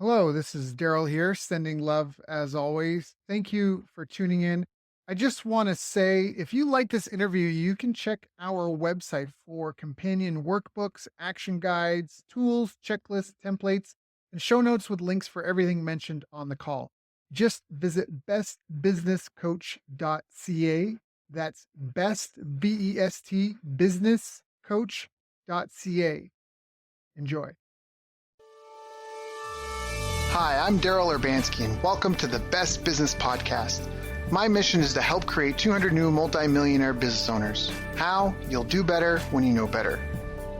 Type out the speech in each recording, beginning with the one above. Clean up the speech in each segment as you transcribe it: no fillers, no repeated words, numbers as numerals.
Hello, this is Daryl here, sending love as always. Thank you for tuning in. I just want to say if you like this interview, you can check our website for companion workbooks, action guides, tools, checklists, templates, and show notes with links for everything mentioned on the call. Just visit bestbusinesscoach.ca. That's best, B-E-S-T, businesscoach.ca. Enjoy. Hi, I'm Daryl Urbanski, and welcome to the Best Business Podcast. My mission is to help create 200 new multimillionaire business owners. How? You'll do better when you know better.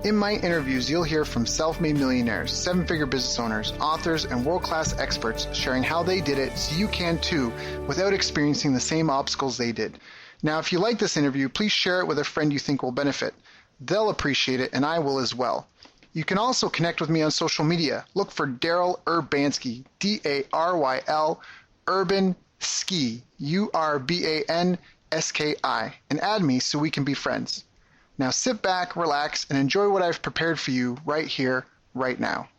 In my interviews, you'll hear from self-made millionaires, seven-figure business owners, authors, and world-class experts sharing how they did it so you can too without experiencing the same obstacles they did. Now, if you like this interview, please share it with a friend you think will benefit. They'll appreciate it, and I will as well. You can also connect with me on social media. Look for Daryl Urbanski, D-A-R-Y-L, Urban Ski, U-R-B-A-N-S-K-I, and add me so we can be friends. Now sit back, relax, and enjoy what I've prepared for you right here, right now.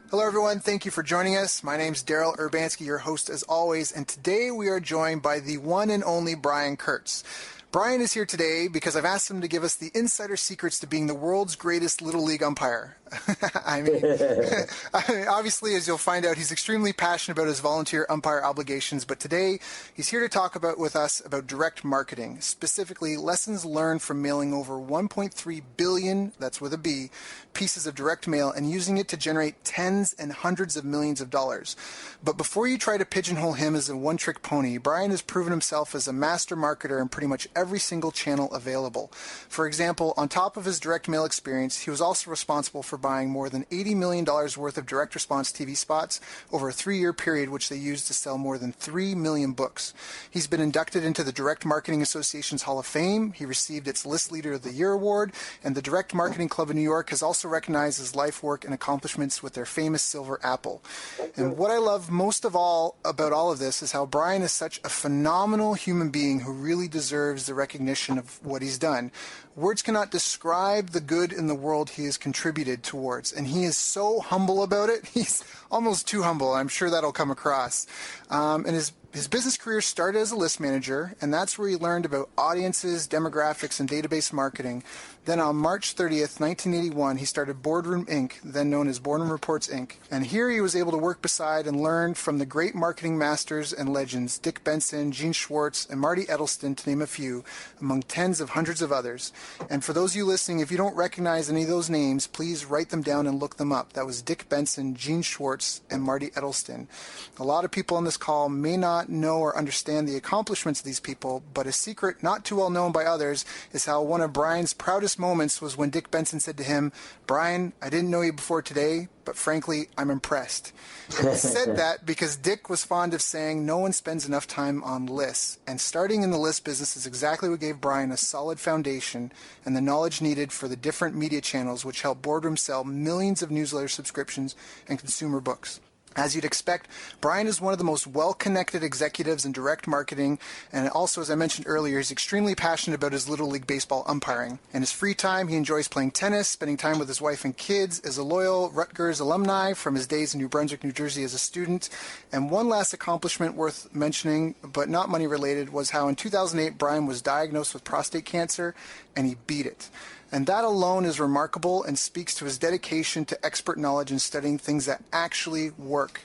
Hello, everyone. Thank you for joining us. My name's Daryl Urbanski, your host as always, and today we are joined by the one and only Brian Kurtz. Brian is here today because I've asked him to give us the insider secrets to being the world's greatest Little League umpire. I mean, obviously, as you'll find out, he's extremely passionate about his volunteer umpire obligations, but today he's here to talk with us about direct marketing, specifically lessons learned from mailing over 1.3 billion, that's with a B, pieces of direct mail and using it to generate tens and hundreds of millions of dollars. But before you try to pigeonhole him as a one-trick pony, Brian has proven himself as a master marketer in pretty much every single channel available. For example, on top of his direct mail experience, he was also responsible for buying more than $80 million worth of direct response TV spots over a 3-year period, which they used to sell more than 3 million books. He's been inducted into the Direct Marketing Association's Hall of Fame. He received its List Leader of the Year award, and the Direct Marketing Club of New York has also recognized his life work and accomplishments with their famous Silver Apple. And what I love most of all about all of this is how Brian is such a phenomenal human being who really deserves the recognition of what he's done. Words cannot describe the good in the world he has contributed towards, and he is so humble about it. He's almost too humble. I'm sure that'll come across. And his business career started as a list manager, and that's where he learned about audiences, demographics, and database marketing. Then on March 30th, 1981, he started Boardroom Inc., then known as Boardroom Reports Inc. And here he was able to work beside and learn from the great marketing masters and legends, Dick Benson, Gene Schwartz, and Marty Edelston, to name a few, among tens of hundreds of others. And for those of you listening, if you don't recognize any of those names, please write them down and look them up. That was Dick Benson, Gene Schwartz, and Marty Edelston. A lot of people on this call may not know or understand the accomplishments of these people, but a secret not too well known by others is how one of Brian's proudest moments was when Dick Benson said to him, "Brian, I didn't know you before today, but frankly, I'm impressed." And he said that because Dick was fond of saying no one spends enough time on lists, and starting in the list business is exactly what gave Brian a solid foundation and the knowledge needed for the different media channels which help Boardroom sell millions of newsletter subscriptions and consumer books. As you'd expect, Brian is one of the most well-connected executives in direct marketing, and also, as I mentioned earlier, he's extremely passionate about his Little League baseball umpiring. In his free time, he enjoys playing tennis, spending time with his wife and kids, is a loyal Rutgers alumni from his days in New Brunswick, New Jersey as a student. And one last accomplishment worth mentioning, but not money-related, was how in 2008, Brian was diagnosed with prostate cancer, and he beat it. And that alone is remarkable and speaks to his dedication to expert knowledge and studying things that actually work.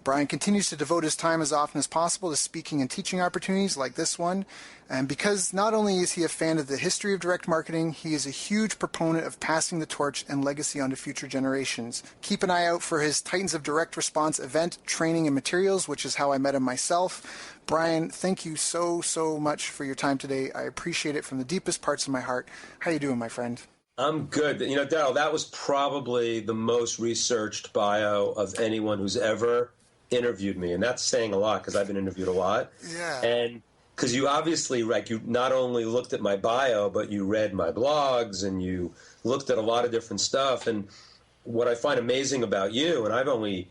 Brian continues to devote his time as often as possible to speaking and teaching opportunities like this one. And because not only is he a fan of the history of direct marketing, he is a huge proponent of passing the torch and legacy on to future generations. Keep an eye out for his Titans of Direct Response event, training, and materials, which is how I met him myself. Brian, thank you so much for your time today. I appreciate it from the deepest parts of my heart. How you doing, my friend? I'm good. You know, Daryl, that was probably the most researched bio of anyone who's ever interviewed me, and that's saying a lot because I've been interviewed a lot. Yeah. And because you obviously, like, you not only looked at my bio, but you read my blogs and you looked at a lot of different stuff. And what I find amazing about you, and I only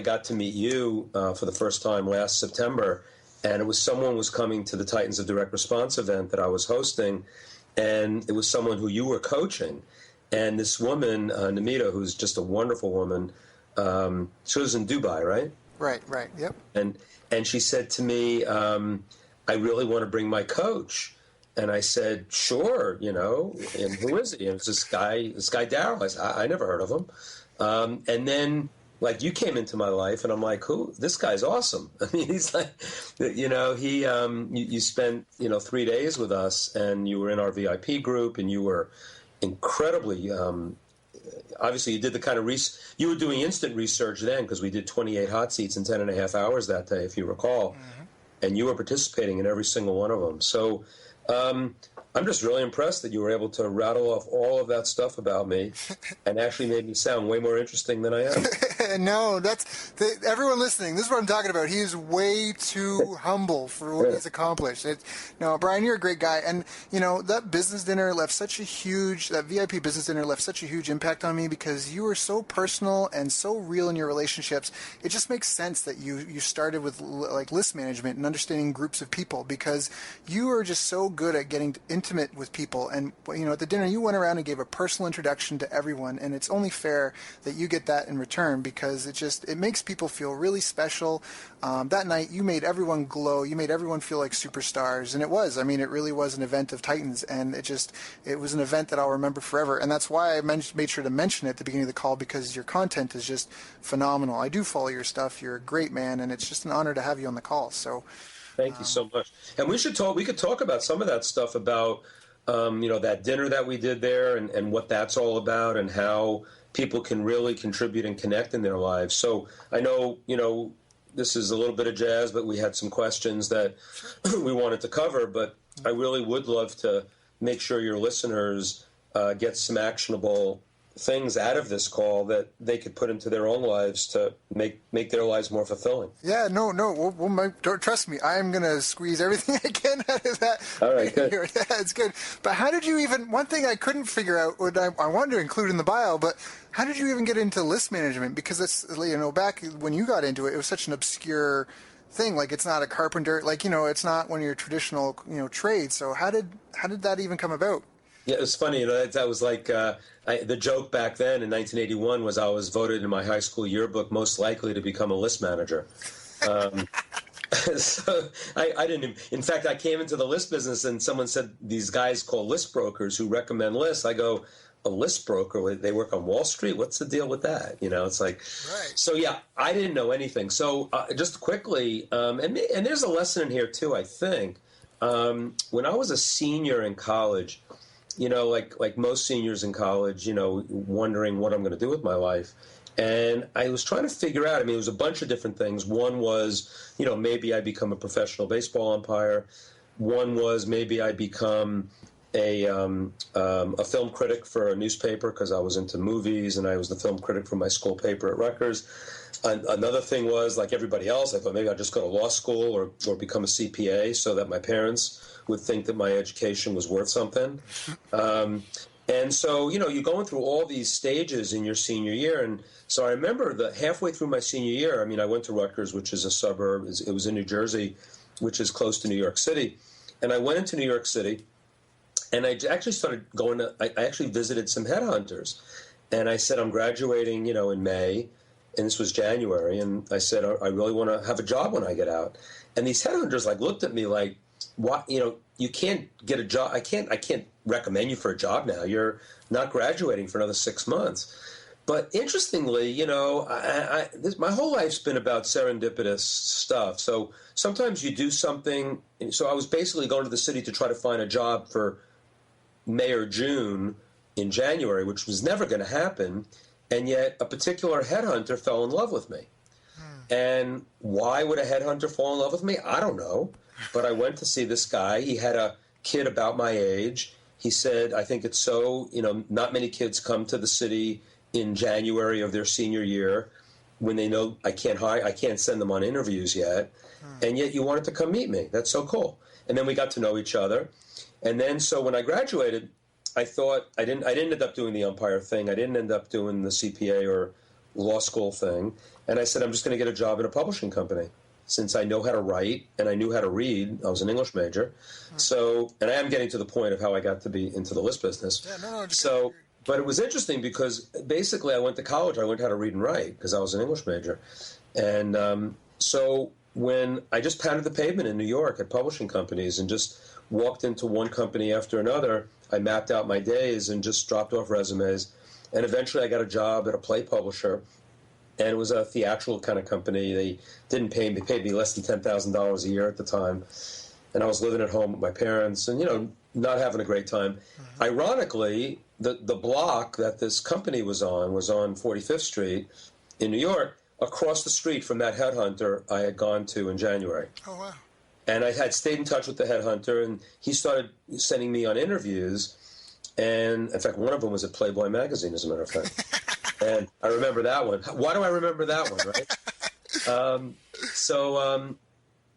got to meet you for the first time last September, and it was someone was coming to the Titans of Direct Response event that I was hosting, and it was someone who you were coaching. And this woman, Namita, who's just a wonderful woman, She was in Dubai, right? Right, yep. And she said to me, I really want to bring my coach. And I said, sure, and who is he? And it's this guy Daryl. I said, I never heard of him. And then, like, you came into my life, and I'm like, who? This guy's awesome. I mean, he's like, you spent, 3 days with us, and you were in our VIP group, and you were incredibly, obviously, you did the kind of you were doing instant research then, because we did 28 hot seats in 10 and a half hours that day, if you recall. Mm-hmm. And you were participating in every single one of them. So I'm just really impressed that you were able to rattle off all of that stuff about me and actually made me sound way more interesting than I am. No, everyone listening, this is what I'm talking about. He is way too humble for what he's accomplished. No, Brian, you're a great guy. And, that business dinner left that VIP business dinner left such a huge impact on me because you were so personal and so real in your relationships. It just makes sense that you started with like list management and understanding groups of people because you are just so good at getting intimate with people. And, at the dinner, you went around and gave a personal introduction to everyone. And it's only fair that you get that in return because it makes people feel really special. That night, you made everyone glow. You made everyone feel like superstars. And it was. I mean, it really was an event of titans. And it was an event that I'll remember forever. And that's why I made sure to mention it at the beginning of the call because your content is just phenomenal. I do follow your stuff. You're a great man. And it's just an honor to have you on the call. So thank you so much. And we could talk about some of that stuff about, that dinner that we did there and what that's all about and how people can really contribute and connect in their lives. So I know, this is a little bit of jazz, but we had some questions that we wanted to cover, but I really would love to make sure your listeners get some actionable things out of this call that they could put into their own lives to make their lives more fulfilling. Yeah, no. Trust me, I'm going to squeeze everything I can out of that. All right, good. Yeah, it's good. But how did you one thing I couldn't figure out, what I wanted to include in the bio, but how did you even get into list management? Because it's, back when you got into it, it was such an obscure thing. Like, it's not a carpenter, it's not one of your traditional, trades. So how did that even come about? Yeah, it was funny. That was like the joke back then in 1981 was I was voted in my high school yearbook most likely to become a list manager. So I didn't. In fact, I came into the list business and someone said these guys called list brokers who recommend lists. I go, a list broker? They work on Wall Street? What's the deal with that? It's like, right. So yeah, I didn't know anything. So just quickly, and there's a lesson in here too. I think when I was a senior in college. Like most seniors in college, wondering what I'm going to do with my life. And I was trying to figure out, it was a bunch of different things. One was, maybe I become a professional baseball umpire. One was maybe I become a film critic for a newspaper because I was into movies and I was the film critic for my school paper at Rutgers. Another thing was, like everybody else, I thought maybe I'd just go to law school or become a CPA so that my parents would think that my education was worth something. And so, you're going through all these stages in your senior year. And so I remember that halfway through my senior year, I went to Rutgers, which is a suburb. It was in New Jersey, which is close to New York City. And I went into New York City, and I actually started I actually visited some headhunters. And I said, I'm graduating, in May. And this was January. And I said, I really want to have a job when I get out. And these headhunters looked at me like, what, you can't get a job. I can't recommend you for a job now. You're not graduating for another 6 months. But interestingly, my whole life's been about serendipitous stuff. So sometimes you do something. So I was basically going to the city to try to find a job for May or June in January, which was never going to happen. And yet a particular headhunter fell in love with me. And why would a headhunter fall in love with me? I don't know. But I went to see this guy. He had a kid about my age. He said, I think it's so, not many kids come to the city in January of their senior year when they know I can't send them on interviews yet. And yet you wanted to come meet me. That's so cool. And then we got to know each other. And then so when I graduated, I thought I didn't end up doing the umpire thing. I didn't end up doing the CPA or law school thing. And I said, I'm just going to get a job in a publishing company since I know how to write and I knew how to read. I was an English major. So, and I am getting to the point of how I got to be into the list business. Yeah, no, so, But it was interesting because basically I went to college. I learned how to read and write because I was an English major. And so when I just pounded the pavement in New York at publishing companies and just walked into one company after another, I mapped out my days and just dropped off resumes. And eventually I got a job at a play publisher. And it was a theatrical kind of company. They didn't pay me. They paid me less than $10,000 a year at the time. And I was living at home with my parents and, not having a great time. Mm-hmm. Ironically, the block that this company was on 45th Street in New York, across the street from that headhunter I had gone to in January. Oh, wow. And I had stayed in touch with the headhunter, and he started sending me on interviews. And, in fact, one of them was at Playboy magazine, as a matter of fact. And I remember that one. Why do I remember that one, right?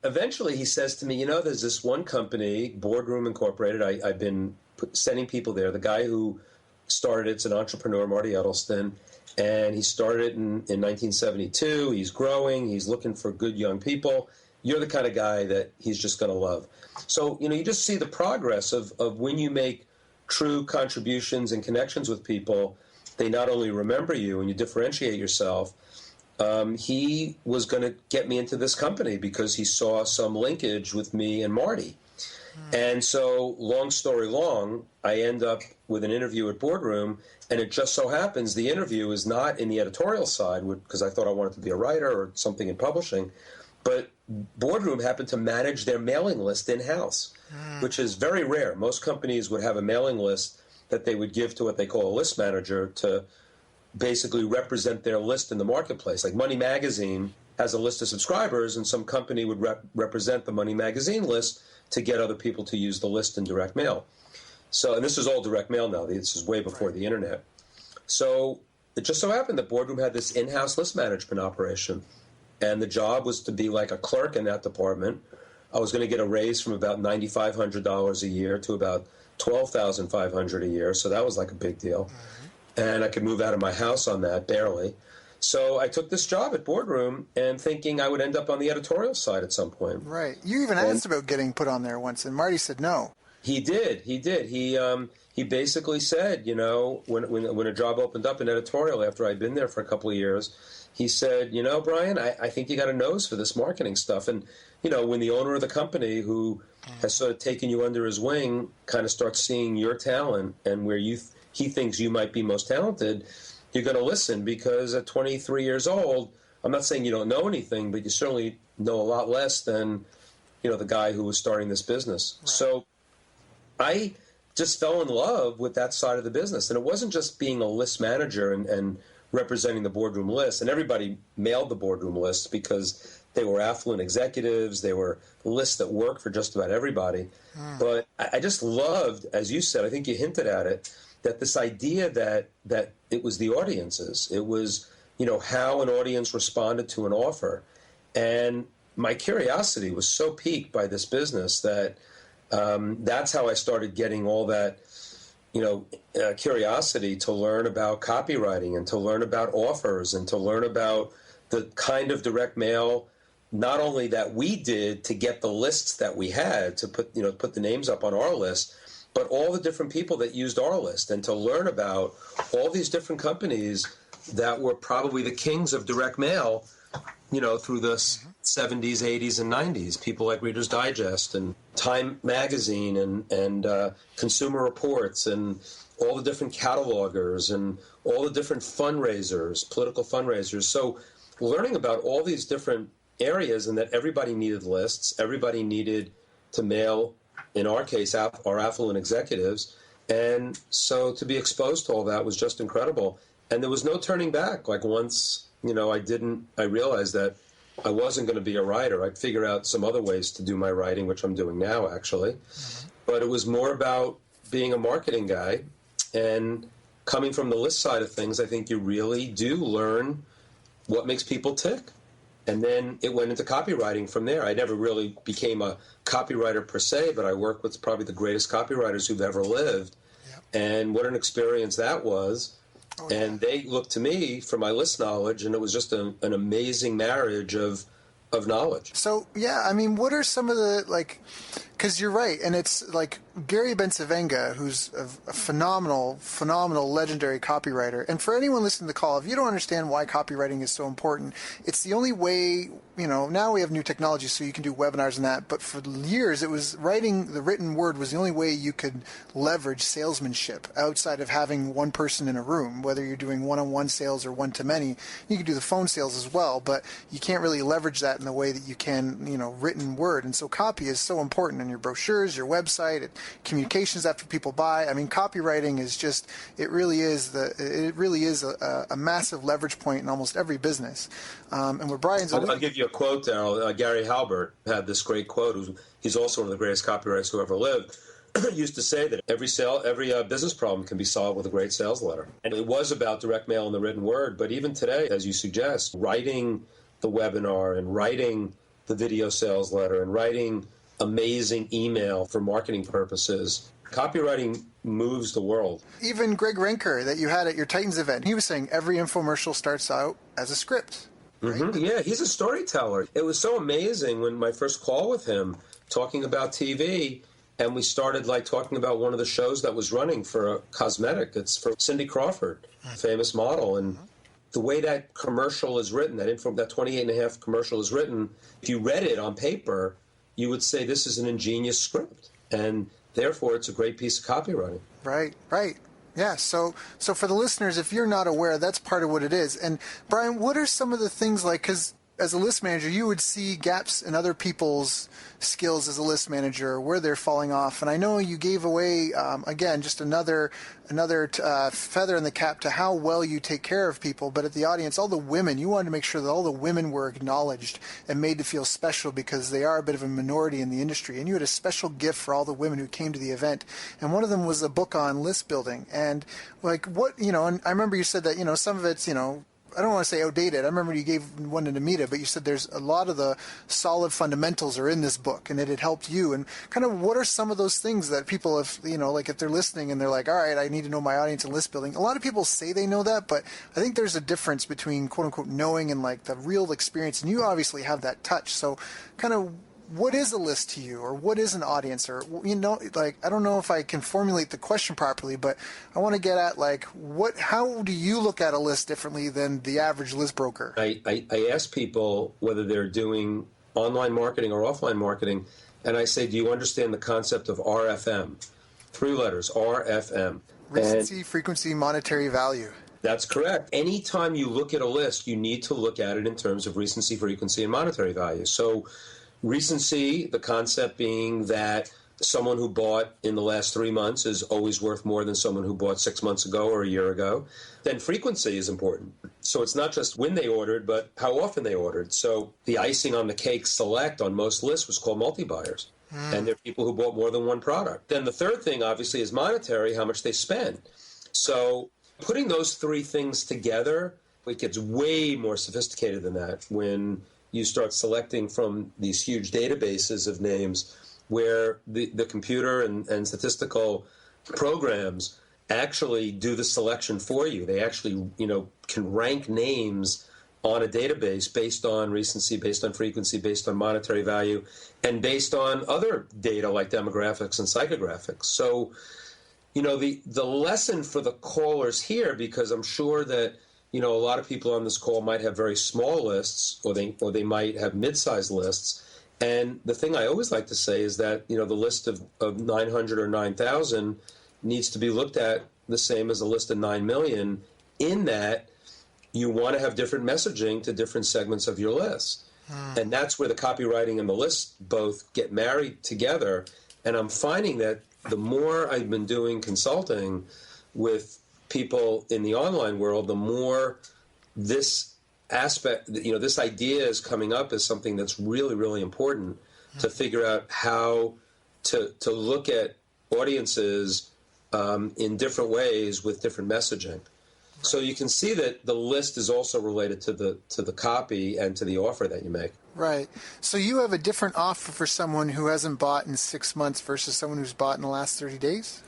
Eventually he says to me, there's this one company, Boardroom Incorporated. I've been sending people there. The guy who started it's an entrepreneur, Marty Edelston, and he started it in 1972. He's growing. He's looking for good young people. You're the kind of guy that he's just going to love. So, you just see the progress of when you make true contributions and connections with people, they not only remember you and you differentiate yourself. He was going to get me into this company because he saw some linkage with me and Marty. And so, long story long, I end up with an interview at Boardroom, and it just so happens the interview is not in the editorial side, because I thought I wanted to be a writer or something in publishing, but Boardroom happened to manage their mailing list in-house, which is very rare. Most companies would have a mailing list that they would give to what they call a list manager to basically represent their list in the marketplace. Like Money Magazine has a list of subscribers, and some company would represent the Money Magazine list to get other people to use the list in direct mail. So, and this is all direct mail now. This is way before the internet. So it just so happened that Boardroom had this in-house list management operation, and the job was to be like a clerk in that department. I was going to get a raise from about $9,500 a year to about $12,500 a year, so that was like a big deal. And I could move out of my house on that, barely. So I took this job at Boardroom and thinking I would end up on the editorial side at some point. Right. You even asked about getting put on there once, and Marty said no. He did. He basically said, when a job opened up in editorial after I'd been there for a couple of years, he said, Brian, I think you got a nose for this marketing stuff. And, when the owner of the company who has sort of taken you under his wing kind of starts seeing your talent and where he thinks you might be most talented, you're going to listen, because at 23 years old, I'm not saying you don't know anything, but you certainly know a lot less than, the guy who was starting this business. Right. So I just fell in love with that side of the business. And it wasn't just being a list manager and representing the Boardroom list. And everybody mailed the Boardroom list because they were affluent executives. They were lists that worked for just about everybody. But I just loved, as you said, I think you hinted at it, that this idea that it was the audiences. It was, how an audience responded to an offer. And my curiosity was so piqued by this business that that's how I started getting all that, curiosity to learn about copywriting and to learn about offers and to learn about the kind of direct mail, not only that we did to get the lists that we had to put the names up on our list, but all the different people that used our list, and to learn about all these different companies that were probably the kings of direct mail, through the 70s, 80s, and 90s. People like Reader's Digest and Time Magazine and Consumer Reports and all the different catalogers and all the different fundraisers, political fundraisers. So learning about all these different areas, and that everybody needed lists, everybody needed to mail, in our case, our affluent executives. And so to be exposed to all that was just incredible. And there was no turning back. Like once, I realized that I wasn't going to be a writer. I'd figure out some other ways to do my writing, which I'm doing now, actually. But it was more about being a marketing guy. And coming from the list side of things, I think you really do learn what makes people tick. And then it went into copywriting from there. I never really became a copywriter per se, but I worked with probably the greatest copywriters who've ever lived. Yep. And what an experience that was. Oh, yeah. And they looked to me for my list knowledge, and it was just an amazing marriage of knowledge. So, yeah, what are some of the, because you're right. And it's like Gary Bencivenga, who's a phenomenal, legendary copywriter. And for anyone listening to the call, if you don't understand why copywriting is so important, it's the only way, now we have new technology, so you can do webinars and that. But for years, it was writing the written word was the only way you could leverage salesmanship outside of having one person in a room, whether you're doing one-on-one sales or one-to-many. You can do the phone sales as well, but you can't really leverage that in the way that you can, written word. And so copy is so important in your brochures, your website, communications after people buy. I mean, copywriting is just, it really is a massive leverage point in almost every business. And where Brian's... I'll give you a quote, Daryl. Gary Halbert had this great quote. He's also one of the greatest copywriters who ever lived. Used to say that every business problem can be solved with a great sales letter. And it was about direct mail and the written word. But even today, as you suggest, writing the webinar and writing the video sales letter and writing amazing email for marketing purposes, copywriting moves the world. Even Greg Renker that you had at your Titans event, he was saying every infomercial starts out as a script. Right? Mm-hmm. Yeah, he's a storyteller. It was so amazing when my first call with him, talking about TV, and we started talking about one of the shows that was running for a cosmetic. It's for Cindy Crawford, famous model. And the way that commercial is written, that 28.5 commercial is written, if you read it on paper, you would say this is an ingenious script. And therefore, it's a great piece of copywriting. Right. Yeah, so for the listeners, if you're not aware, that's part of what it is. And Brian, what are some of the things because as a list manager, you would see gaps in other people's skills as a list manager, where they're falling off. And I know you gave away, again, just another feather in the cap to how well you take care of people. But at the audience, all the women, you wanted to make sure that all the women were acknowledged and made to feel special because they are a bit of a minority in the industry. And you had a special gift for all the women who came to the event. And one of them was a book on list building. And and I remember you said that, some of it's, I don't want to say outdated. I remember you gave one to Namita, but you said there's a lot of the solid fundamentals are in this book, and it had helped you. And kind of what are some of those things that people, if they're listening and they're like, all right, I need to know my audience and list building. A lot of people say they know that, but I think there's a difference between quote unquote knowing and the real experience. And you obviously have that touch. So kind of what is a list to you, or what is an audience, or I don't know if I can formulate the question properly, but I want to get at how do you look at a list differently than the average list broker? I ask people whether they're doing online marketing or offline marketing, and I say, do you understand the concept of RFM? 3 letters, RFM. Recency, frequency, monetary value. That's correct. Anytime you look at a list, you need to look at it in terms of recency, frequency, and monetary value. So recency, the concept being that someone who bought in the last 3 months is always worth more than someone who bought 6 months ago or a year ago. Then frequency is important. So it's not just when they ordered, but how often they ordered. So the icing on the cake select on most lists was called multi-buyers. And they're people who bought more than one product. Then the third thing, obviously, is monetary, how much they spend. So putting those 3 things together, it gets way more sophisticated than that when you start selecting from these huge databases of names where the computer and statistical programs actually do the selection for you. They actually, can rank names on a database based on recency, based on frequency, based on monetary value, and based on other data like demographics and psychographics. So, the lesson for the callers here, because I'm sure that a lot of people on this call might have very small lists, or they might have mid-sized lists. And the thing I always like to say is that, the list of 900 or 9,000 needs to be looked at the same as a list of 9 million, in that you want to have different messaging to different segments of your list. And that's where the copywriting and the list both get married together. And I'm finding that the more I've been doing consulting with people in the online world, the more this aspect, this idea is coming up as something that's really, really important to figure out how to look at audiences in different ways with different messaging. So you can see that the list is also related to the copy and to the offer that you make. Right. So you have a different offer for someone who hasn't bought in 6 months versus someone who's bought in the last 30 days?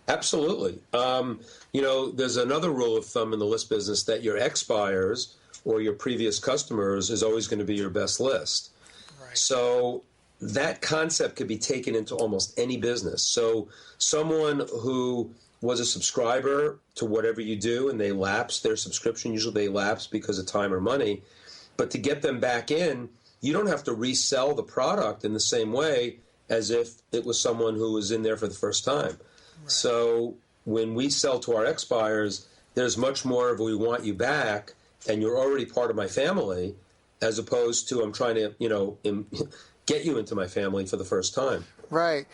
Absolutely. There's another rule of thumb in the list business that your ex-buyers or your previous customers is always going to be your best list. Right. So that concept could be taken into almost any business. So someone who was a subscriber to whatever you do and they lapse their subscription, usually they lapse because of time or money, but to get them back in, you don't have to resell the product in the same way as if it was someone who was in there for the first time. Right. So when we sell to our ex-buyers, there's much more of we want you back and you're already part of my family, as opposed to I'm trying to, get you into my family for the first time. Right.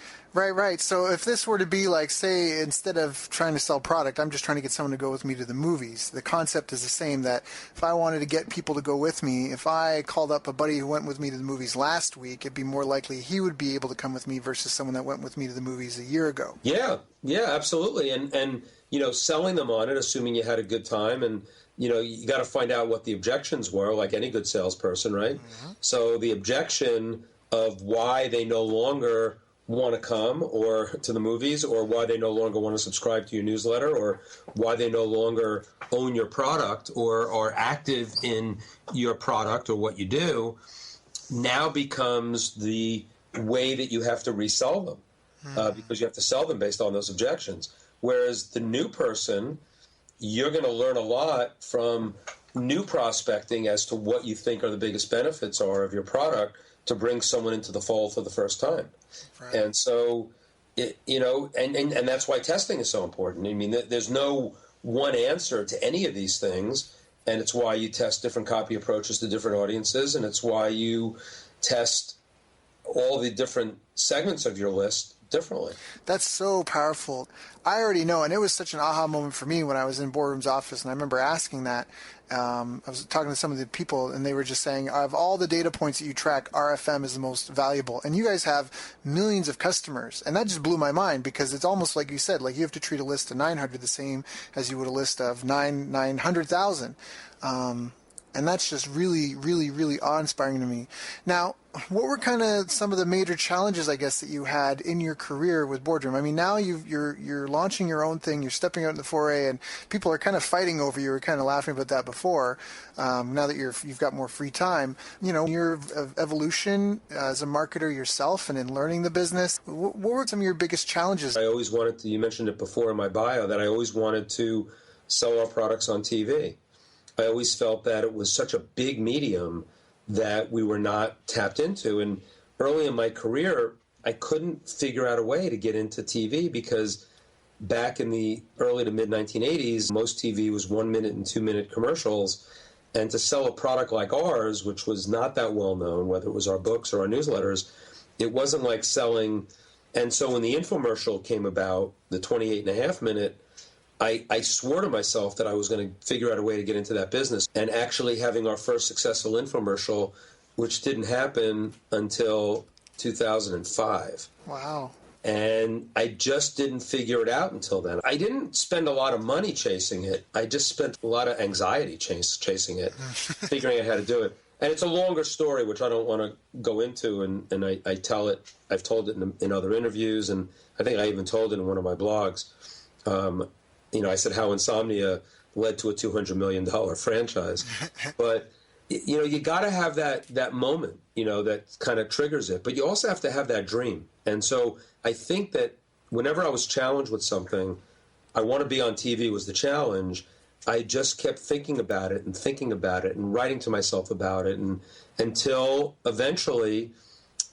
So if this were to be like, say, instead of trying to sell product, I'm just trying to get someone to go with me to the movies. The concept is the same, that if I wanted to get people to go with me, if I called up a buddy who went with me to the movies last week, it'd be more likely he would be able to come with me versus someone that went with me to the movies a year ago. Yeah, absolutely. And selling them on it, assuming you had a good time, and you got to find out what the objections were, like any good salesperson, right? Mm-hmm. So the objection of why they no longer want to come or to the movies, or why they no longer want to subscribe to your newsletter, or why they no longer own your product or are active in your product or what you do, now becomes the way that you have to resell them, because you have to sell them based on those objections. Whereas the new person, you're going to learn a lot from new prospecting as to what you think are the biggest benefits are of your product to bring someone into the fold for the first time. Right. And so, and that's why testing is so important. I mean, there's no one answer to any of these things, and it's why you test different copy approaches to different audiences, and it's why you test all the different segments of your list differently. That's so powerful. I already know, and it was such an aha moment for me when I was in Boardroom's office, and I remember asking that. I was talking to some of the people, and they were just saying, of all the data points that you track, RFM is the most valuable. And you guys have millions of customers, and that just blew my mind, because it's almost like you said, like you have to treat a list of 900 the same as you would a list of 900,000. And that's just really, really, really awe-inspiring to me. Now, what were kind of some of the major challenges, I guess, that you had in your career with Boardroom? I mean, now you're launching your own thing, you're stepping out in the foray, and people are kind of fighting over you. We were kind of laughing about that before. Now that you've got more free time, your evolution as a marketer yourself and in learning the business, what were some of your biggest challenges? I always wanted to, you mentioned it before in my bio, that I always wanted to sell our products on TV. I always felt that it was such a big medium that we were not tapped into. And early in my career, I couldn't figure out a way to get into TV, because back in the early to mid-1980s, most TV was 1 minute and 2 minute commercials. And to sell a product like ours, which was not that well known, whether it was our books or our newsletters, it wasn't like selling. And so when the infomercial came about, the 28.5 minute, I swore to myself that I was going to figure out a way to get into that business. And actually having our first successful infomercial, which didn't happen until 2005. Wow. And I just didn't figure it out until then. I didn't spend a lot of money chasing it. I just spent a lot of anxiety chasing it, figuring out how to do it. And it's a longer story, which I don't want to go into, and I tell it. I've told it in other interviews, and I think I even told it in one of my blogs. I said how insomnia led to a $200 million franchise. But, you got to have that moment, that kind of triggers it. But you also have to have that dream. And so I think that whenever I was challenged with something, I want to be on TV was the challenge. I just kept thinking about it and writing to myself about it, and until eventually,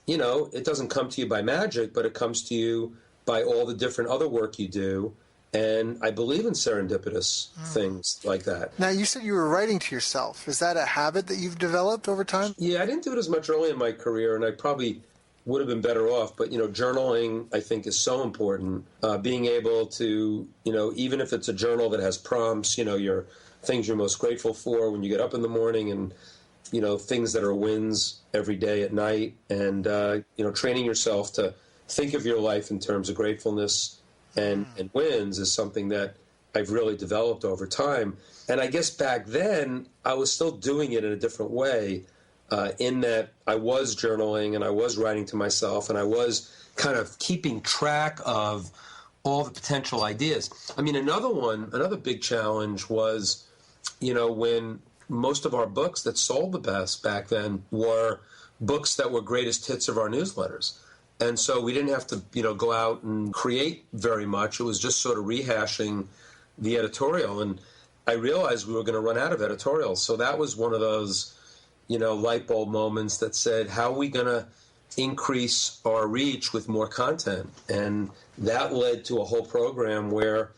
it doesn't come to you by magic, but it comes to you by all the different other work you do. And I believe in serendipitous things like that. Now, you said you were writing to yourself. Is that a habit that you've developed over time? Yeah, I didn't do it as much early in my career, and I probably would have been better off. But, journaling, I think, is so important. Being able to, even if it's a journal that has prompts, your things you're most grateful for when you get up in the morning, and, things that are wins every day at night, and, training yourself to think of your life in terms of gratefulness and wins is something that I've really developed over time. And I guess back then, I was still doing it in a different way, in that I was journaling and I was writing to myself and I was kind of keeping track of all the potential ideas. I mean, another big challenge was, when most of our books that sold the best back then were books that were greatest hits of our newsletters. And so we didn't have to, go out and create very much. It was just sort of rehashing the editorial. And I realized we were going to run out of editorials. So that was one of those, light bulb moments that said, how are we going to increase our reach with more content? And that led to a whole program where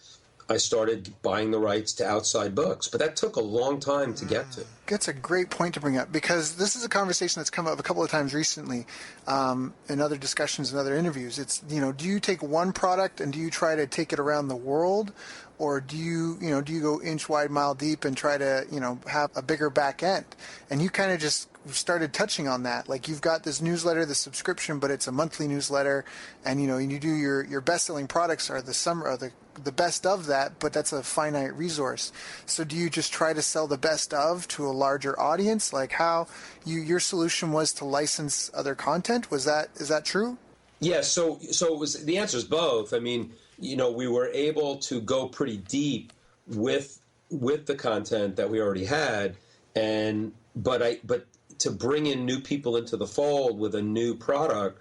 I started buying the rights to outside books. But that took a long time to get to. That's a great point to bring up, because this is a conversation that's come up a couple of times recently in other discussions and other interviews. It's, do you take one product and do you try to take it around the world? Or do you go inch wide, mile deep and try to, have a bigger back end? And you kind of just started touching on that. Like, you've got this newsletter, the subscription, but it's a monthly newsletter, and you do your best-selling products are the best of that, but that's a finite resource. So do you just try to sell the best of to a larger audience? Like, how your solution was to license other content? Is that true? Yeah, so it was, the answer is both. I mean, we were able to go pretty deep with the content that we already had, but to bring in new people into the fold with a new product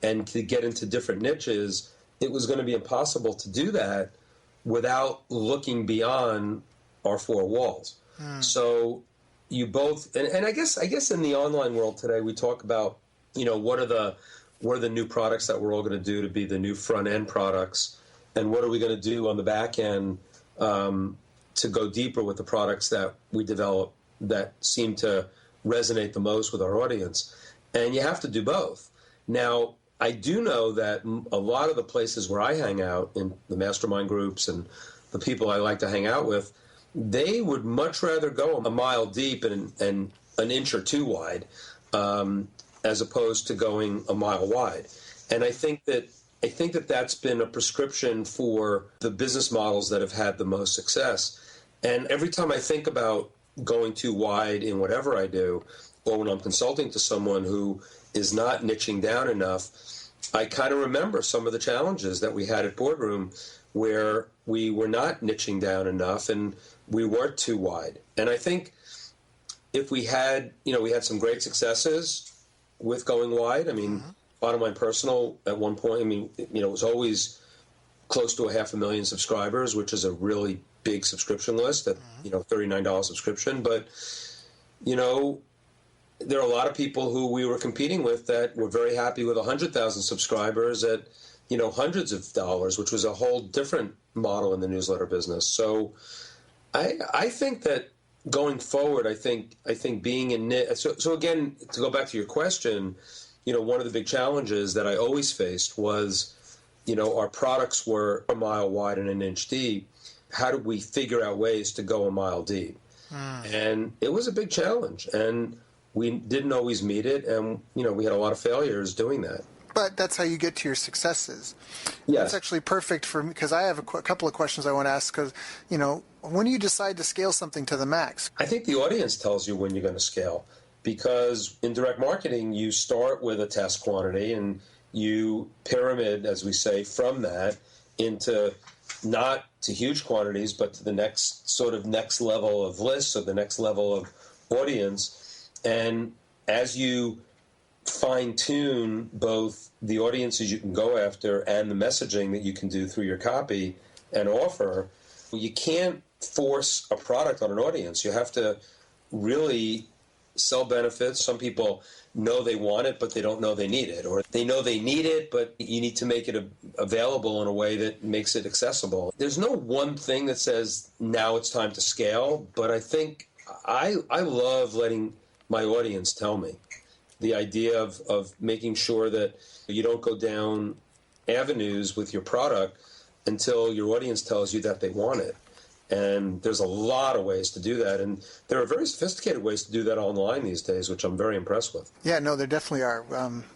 and to get into different niches, it was going to be impossible to do that without looking beyond our four walls. So you both, and I guess in the online world today, we talk about, what are the new products that we're all going to do to be the new front end products, and what are we going to do on the back end to go deeper with the products that we develop that seem to resonate the most with our audience. And you have to do both. Now, I do know that a lot of the places where I hang out, in the mastermind groups and the people I like to hang out with, they would much rather go a mile deep and an inch or two wide as opposed to going a mile wide. And I think that that's been a prescription for the business models that have had the most success. And every time I think about going too wide in whatever I do, or when I'm consulting to someone who is not niching down enough, I kind of remember some of the challenges that we had at Boardroom where we were not niching down enough and we weren't too wide. And I think if we had some great successes with going wide. I mean, Bottom Line Personal at one point, it was always close to 500,000 subscribers, which is a really big subscription list at, $39 subscription. But, there are a lot of people who we were competing with that were very happy with 100,000 subscribers at, hundreds of dollars, which was a whole different model in the newsletter business. So I think that going forward, I think being in so again, to go back to your question, one of the big challenges that I always faced was, our products were a mile wide and an inch deep. How did we figure out ways to go a mile deep? And it was a big challenge, and we didn't always meet it, and we had a lot of failures doing that. But that's how you get to your successes. Yes. That's actually perfect for me, because I have a couple of questions I want to ask. Because when do you decide to scale something to the max? I think the audience tells you when you're going to scale, because in direct marketing, you start with a test quantity and you pyramid, as we say, from that into not to huge quantities, but to the next level of lists or the next level of audience. And as you fine-tune both the audiences you can go after and the messaging that you can do through your copy and offer, you can't force a product on an audience. You have to really sell benefits. Some people know they want it, but they don't know they need it. Or they know they need it, but you need to make it available in a way that makes it accessible. There's no one thing that says, now it's time to scale, but I think I love letting my audience tell me. The idea of making sure that you don't go down avenues with your product until your audience tells you that they want it. And there's a lot of ways to do that. And there are very sophisticated ways to do that online these days, which I'm very impressed with. Yeah, no, there definitely are.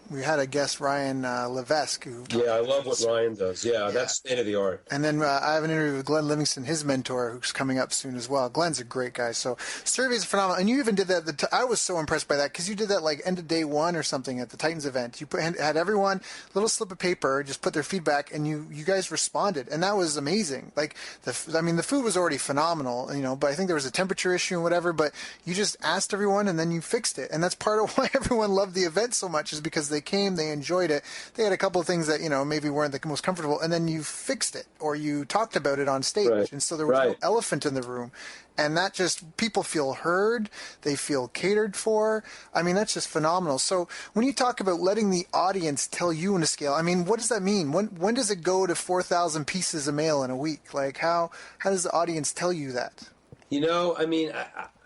We had a guest, Ryan Levesque. I love what Ryan does. Yeah, that's state of the art. And then I have an interview with Glenn Livingston, his mentor, who's coming up soon as well. Glenn's a great guy. So surveys are phenomenal. And you even did that. I was so impressed by that, because you did that like end of day one or something at the Titans event. You had everyone, little slip of paper, just put their feedback, and you guys responded. And that was amazing. Like, the food was already phenomenal, but I think there was a temperature issue and whatever, but you just asked everyone and then you fixed it. And that's part of why everyone loved the event so much, is because they came, they enjoyed it. They had a couple of things that, maybe weren't the most comfortable, and then you fixed it or you talked about it on stage. Right. And so there was no elephant in the room. And that just, people feel heard, they feel catered for. I mean, that's just phenomenal. So when you talk about letting the audience tell you when to scale, I mean, what does that mean? When does it go to 4,000 pieces of mail in a week? Like, how does the audience tell you that? I mean,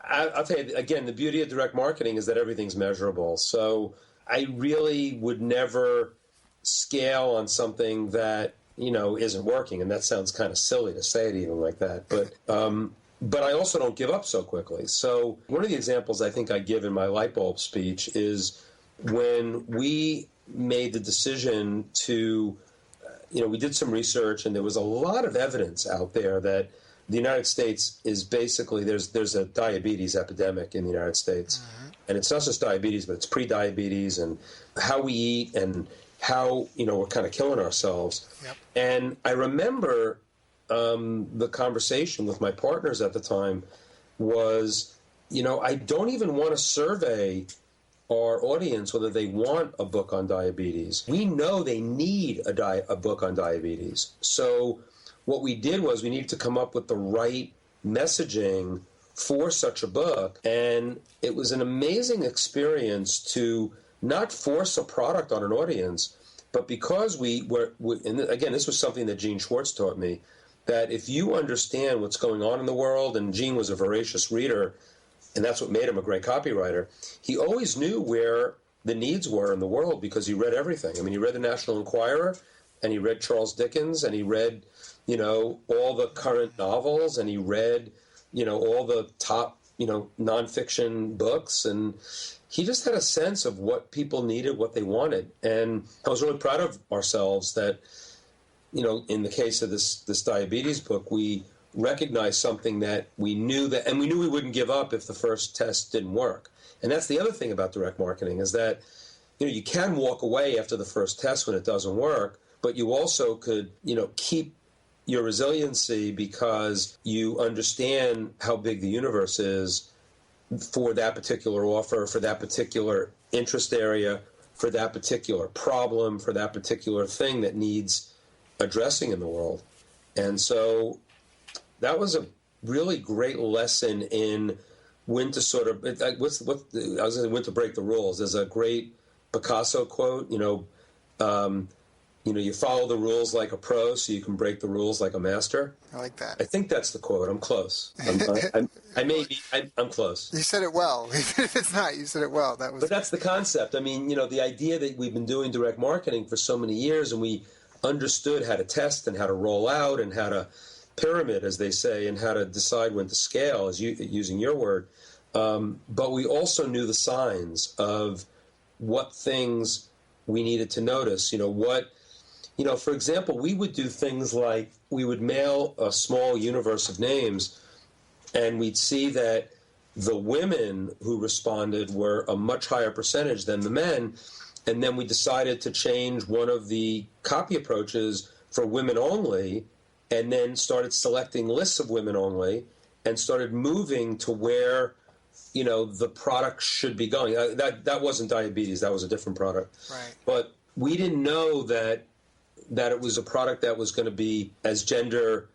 I'll tell you, again, the beauty of direct marketing is that everything's measurable. So I really would never scale on something that, isn't working. And that sounds kind of silly to say it even like that. But I also don't give up so quickly. So one of the examples I think I give in my light bulb speech is when we made the decision to, we did some research, and there was a lot of evidence out there that the United States is basically, there's a diabetes epidemic in the United States. Mm-hmm. And it's not just diabetes, but it's pre-diabetes and how we eat and how, we're kind of killing ourselves. Yep. And I remember the conversation with my partners at the time was, I don't even want to survey our audience whether they want a book on diabetes. We know they need a book on diabetes. So what we did was we needed to come up with the right messaging for such a book. And it was an amazing experience to not force a product on an audience, but because and again, this was something that Gene Schwartz taught me, that if you understand what's going on in the world, and Gene was a voracious reader, and that's what made him a great copywriter, he always knew where the needs were in the world because he read everything. I mean, he read the National Enquirer, and he read Charles Dickens, and he read, all the current novels, and he read, all the top, nonfiction books, and he just had a sense of what people needed, what they wanted. And I was really proud of ourselves that, in the case of this diabetes book, we recognized something that we knew and we knew we wouldn't give up if the first test didn't work. And that's the other thing about direct marketing is that, you can walk away after the first test when it doesn't work, but you also could, keep your resiliency because you understand how big the universe is for that particular offer, for that particular interest area, for that particular problem, for that particular thing that needs addressing in the world. And so that was a really great lesson in when to sort of, when to break the rules. There's a great Picasso quote, you follow the rules like a pro so you can break the rules like a master. I like that. I think that's the quote. I'm close. I'm close. You said it well. Even if it's not, you said it well. But that's the concept. I mean, the idea that we've been doing direct marketing for so many years, and we understood how to test and how to roll out and how to pyramid, as they say, and how to decide when to scale, using your word. But we also knew the signs of what things we needed to notice. For example, we would do things like we would mail a small universe of names, and we'd see that the women who responded were a much higher percentage than the men. And then we decided to change one of the copy approaches for women only, and then started selecting lists of women only, and started moving to where, the product should be going. That wasn't diabetes. That was a different product. Right. But we didn't know that it was a product that was going to be as gender...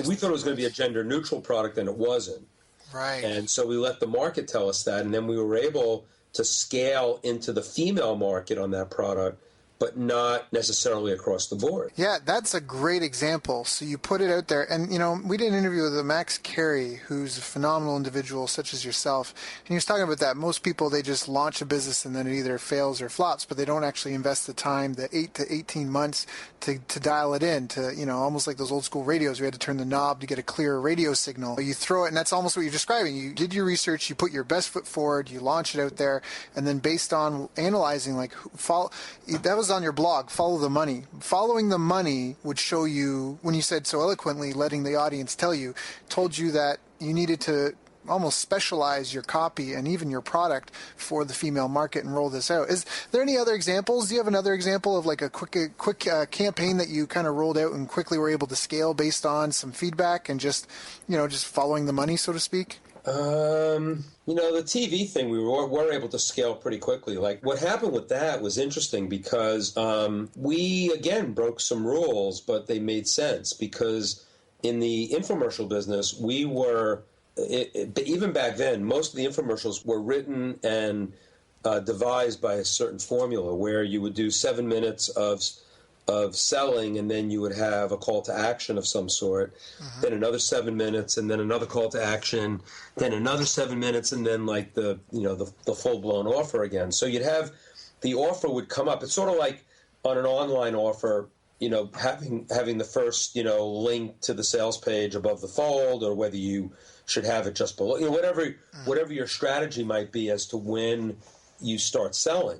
We thought it was going to be a gender-neutral product, and it wasn't. Right. And so we let the market tell us that, and then we were able to scale into the female market on that product, but not necessarily across the board. Yeah, that's a great example. So you put it out there. And, we did an interview with Max Carey, who's a phenomenal individual such as yourself. And he was talking about that. Most people, they just launch a business and then it either fails or flops, but they don't actually invest the time, the 8 to 18 months to dial it in, to, almost like those old school radios. We had to turn the knob to get a clear radio signal. You throw it, and that's almost what you're describing. You did your research, you put your best foot forward, you launch it out there, and then based on analyzing, that was on your blog, Follow the Money. Following the money would show you, when you said so eloquently, letting the audience tell you, told you that you needed to almost specialize your copy and even your product for the female market and roll this out. Is there any other examples? Do you have another example of like a quick campaign that you kind of rolled out and quickly were able to scale based on some feedback and just following the money, so to speak? The TV thing, we were able to scale pretty quickly. Like, what happened with that was interesting because we, again, broke some rules, but they made sense because in the infomercial business, we were, even back then, most of the infomercials were written and devised by a certain formula where you would do 7 minutes of selling, and then you would have a call to action of some sort, then another 7 minutes, and then another call to action, then another 7 minutes, and then like the full-blown offer again. So you'd have, the offer would come up. It's sort of like on an online offer, having the first, link to the sales page above the fold, or whether you should have it just below, whatever your strategy might be as to when you start selling.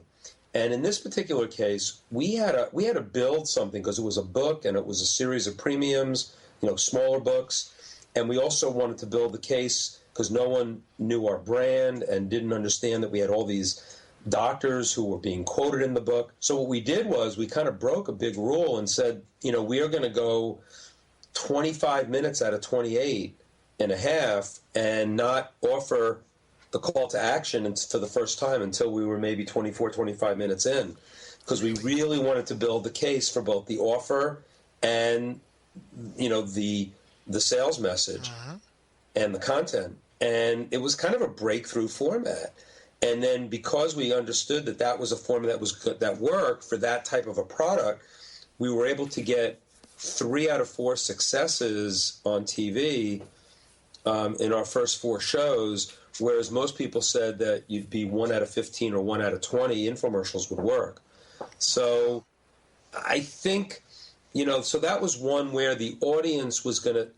And in this particular case, we had to build something because it was a book and it was a series of premiums, smaller books. And we also wanted to build the case because no one knew our brand and didn't understand that we had all these doctors who were being quoted in the book. So what we did was we kind of broke a big rule and said, we are going to go 25 minutes out of 28 and a half and not offer the call to action for the first time until we were maybe 24, 25 minutes in, because we really wanted to build the case for both the offer and, the sales message and the content. And it was kind of a breakthrough format. And then because we understood that was a format that was good, that worked for that type of a product, we were able to get 3 out of 4 successes on TV in our first 4 shows, whereas most people said that you'd be 1 out of 15 or 1 out of 20 infomercials would work. So I think, so that was one where the audience was going to,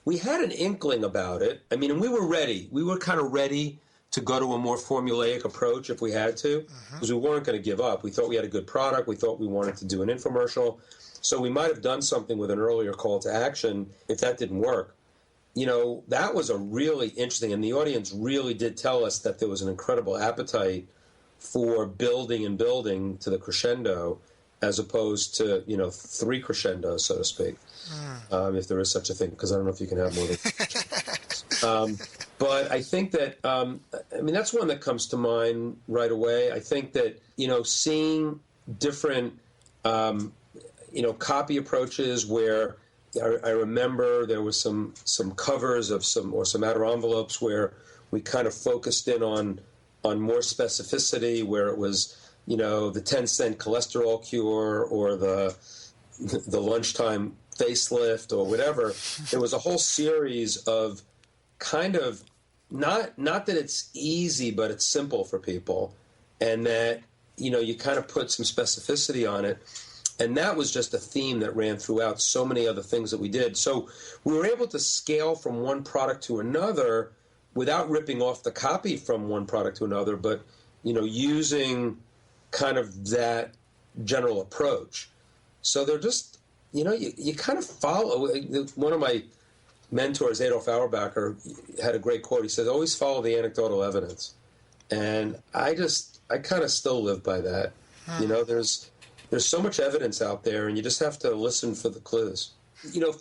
we had an inkling about it. And we were ready. We were kind of ready to go to a more formulaic approach if we had to, because we weren't going to give up. We thought we had a good product. We thought we wanted to do an infomercial. So we might have done something with an earlier call to action if that didn't work. That was a really interesting, and the audience really did tell us that there was an incredible appetite for building and building to the crescendo, as opposed to, 3 crescendos, so to speak, if there is such a thing, because I don't know if you can have more than but I think that, that's one that comes to mind right away. I think that, seeing different, copy approaches where I remember there was some covers of some outer envelopes where we kind of focused in on more specificity, where it was, the 10-cent cholesterol cure or the lunchtime facelift or whatever. There was a whole series of kind of not that it's easy, but it's simple for people, and that you kind of put some specificity on it. And that was just a theme that ran throughout so many other things that we did. So we were able to scale from one product to another without ripping off the copy from one product to another, but, using kind of that general approach. So they're just, you kind of follow. One of my mentors, Adolf Auerbacher, had a great quote. He said, always follow the anecdotal evidence. And I kind of still live by that. There's so much evidence out there, and you just have to listen for the clues.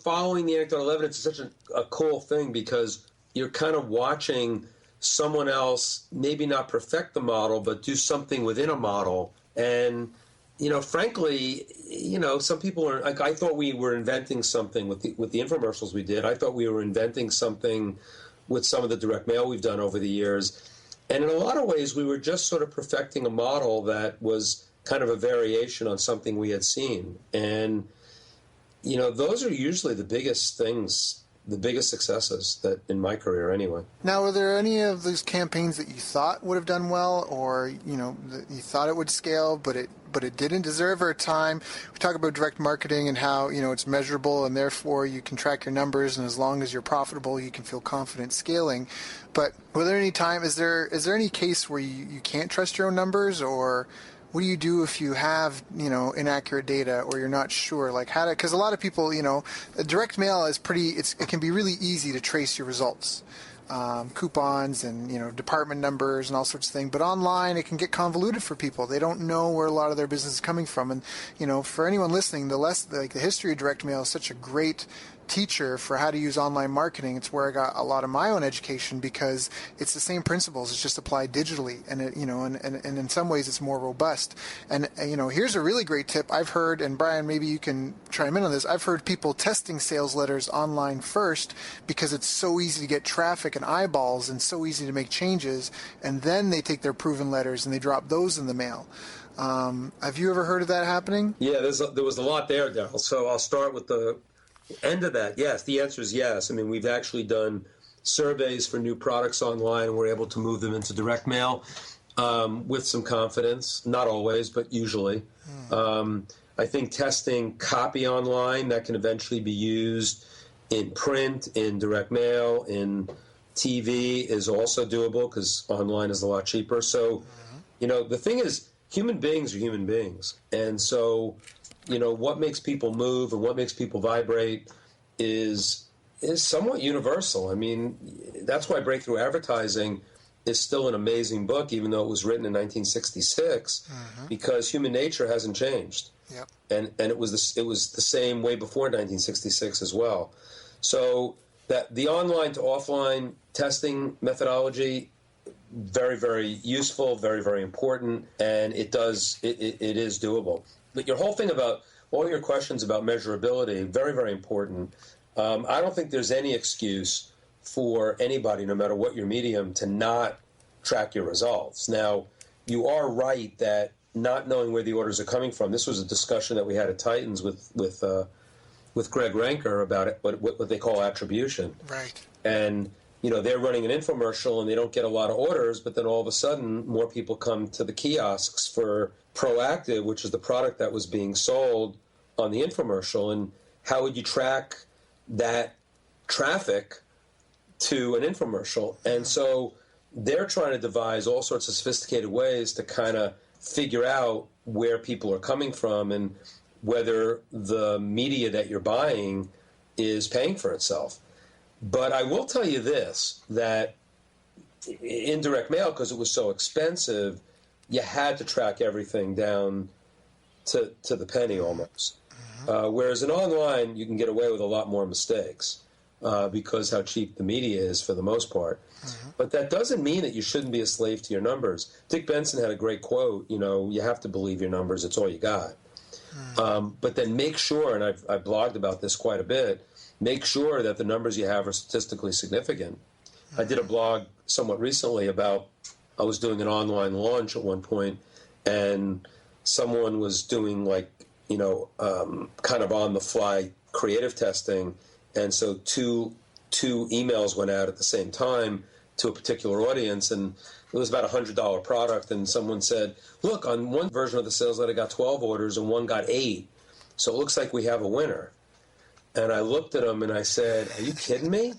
Following the anecdotal evidence is such a cool thing because you're kind of watching someone else maybe not perfect the model, but do something within a model. And, frankly, some people are like, I thought we were inventing something with the infomercials we did. I thought we were inventing something with some of the direct mail we've done over the years. And in a lot of ways, we were just sort of perfecting a model that was kind of a variation on something we had seen. And, those are usually the biggest things, the biggest successes that in my career anyway. Now, were there any of those campaigns that you thought would have done well, or, that you thought it would scale, but it didn't? Is there ever a time, we talk about direct marketing and how, it's measurable and therefore you can track your numbers, and as long as you're profitable, you can feel confident scaling. But were there any time, is there any case where you can't trust your own numbers, or what do you do if you have, inaccurate data or you're not sure, like how to, because a lot of people, direct mail is it can be really easy to trace your results. coupons and, department numbers and all sorts of things. But online, it can get convoluted for people. They don't know where a lot of their business is coming from. And, for anyone listening, the history of direct mail is such a great teacher for how to use online marketing. It's where I got a lot of my own education, because it's the same principles. It's just applied digitally, and and in some ways it's more robust. And here's a really great tip I've heard, and Brian, maybe you can chime in on this. I've heard people testing sales letters online first because it's so easy to get traffic and eyeballs and so easy to make changes, and then they take their proven letters and they drop those in the mail. Have you ever heard of that happening? Yeah, there was a lot there, Daryl. So I'll start with the end of that. Yes, the answer is yes. I mean, we've actually done surveys for new products online, and we're able to move them into direct mail with some confidence. Not always, but usually. I think testing copy online, that can eventually be used in print, in direct mail, in TV is also doable, because online is a lot cheaper. So, the thing is, human beings are human beings. And so, what makes people move and what makes people vibrate is somewhat universal. I mean, that's why Breakthrough Advertising is still an amazing book, even though it was written in 1966, because human nature hasn't changed. Yep. And it was the same way before 1966 as well. So that the online to offline testing methodology, very, very useful, very, very important, and it is doable. But your whole thing about all your questions about measurability, very, very important. I don't think there's any excuse for anybody, no matter what your medium, to not track your results. Now, you are right that not knowing where the orders are coming from. This was a discussion that we had at Titans with Greg Ranker about it, what they call attribution. Right. And they're running an infomercial and they don't get a lot of orders, but then all of a sudden more people come to the kiosks for Proactive, which is the product that was being sold on the infomercial. And how would you track that traffic to an infomercial? And so they're trying to devise all sorts of sophisticated ways to kind of figure out where people are coming from and whether the media that you're buying is paying for itself. But I will tell you this, that in direct mail, because it was so expensive, you had to track everything down to the penny almost. Whereas in online, you can get away with a lot more mistakes because how cheap the media is for the most part. But that doesn't mean that you shouldn't be a slave to your numbers. Dick Benson had a great quote, you have to believe your numbers, it's all you got. But then make sure, and I've blogged about this quite a bit, make sure that the numbers you have are statistically significant. I did a blog somewhat recently about, I was doing an online launch at one point, and someone was doing kind of on the fly creative testing, and so two emails went out at the same time to a particular audience, and it was about $100 product, and someone said, look, on one version of the sales letter got 12 orders and one got 8, so it looks like we have a winner. And I looked at him and I said, are you kidding me?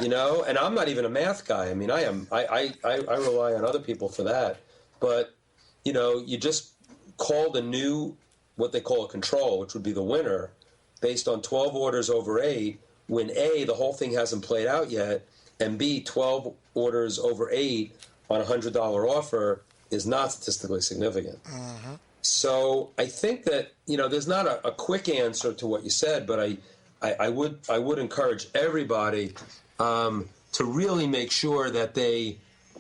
And I'm not even a math guy. I mean, I rely on other people for that. But, you just called a new, what they call a control, which would be the winner, based on 12 orders over 8, when A, the whole thing hasn't played out yet, and B, 12 orders over 8 on a $100 offer is not statistically significant. So I think that, there's not a quick answer to what you said, but I would encourage everybody to really make sure that they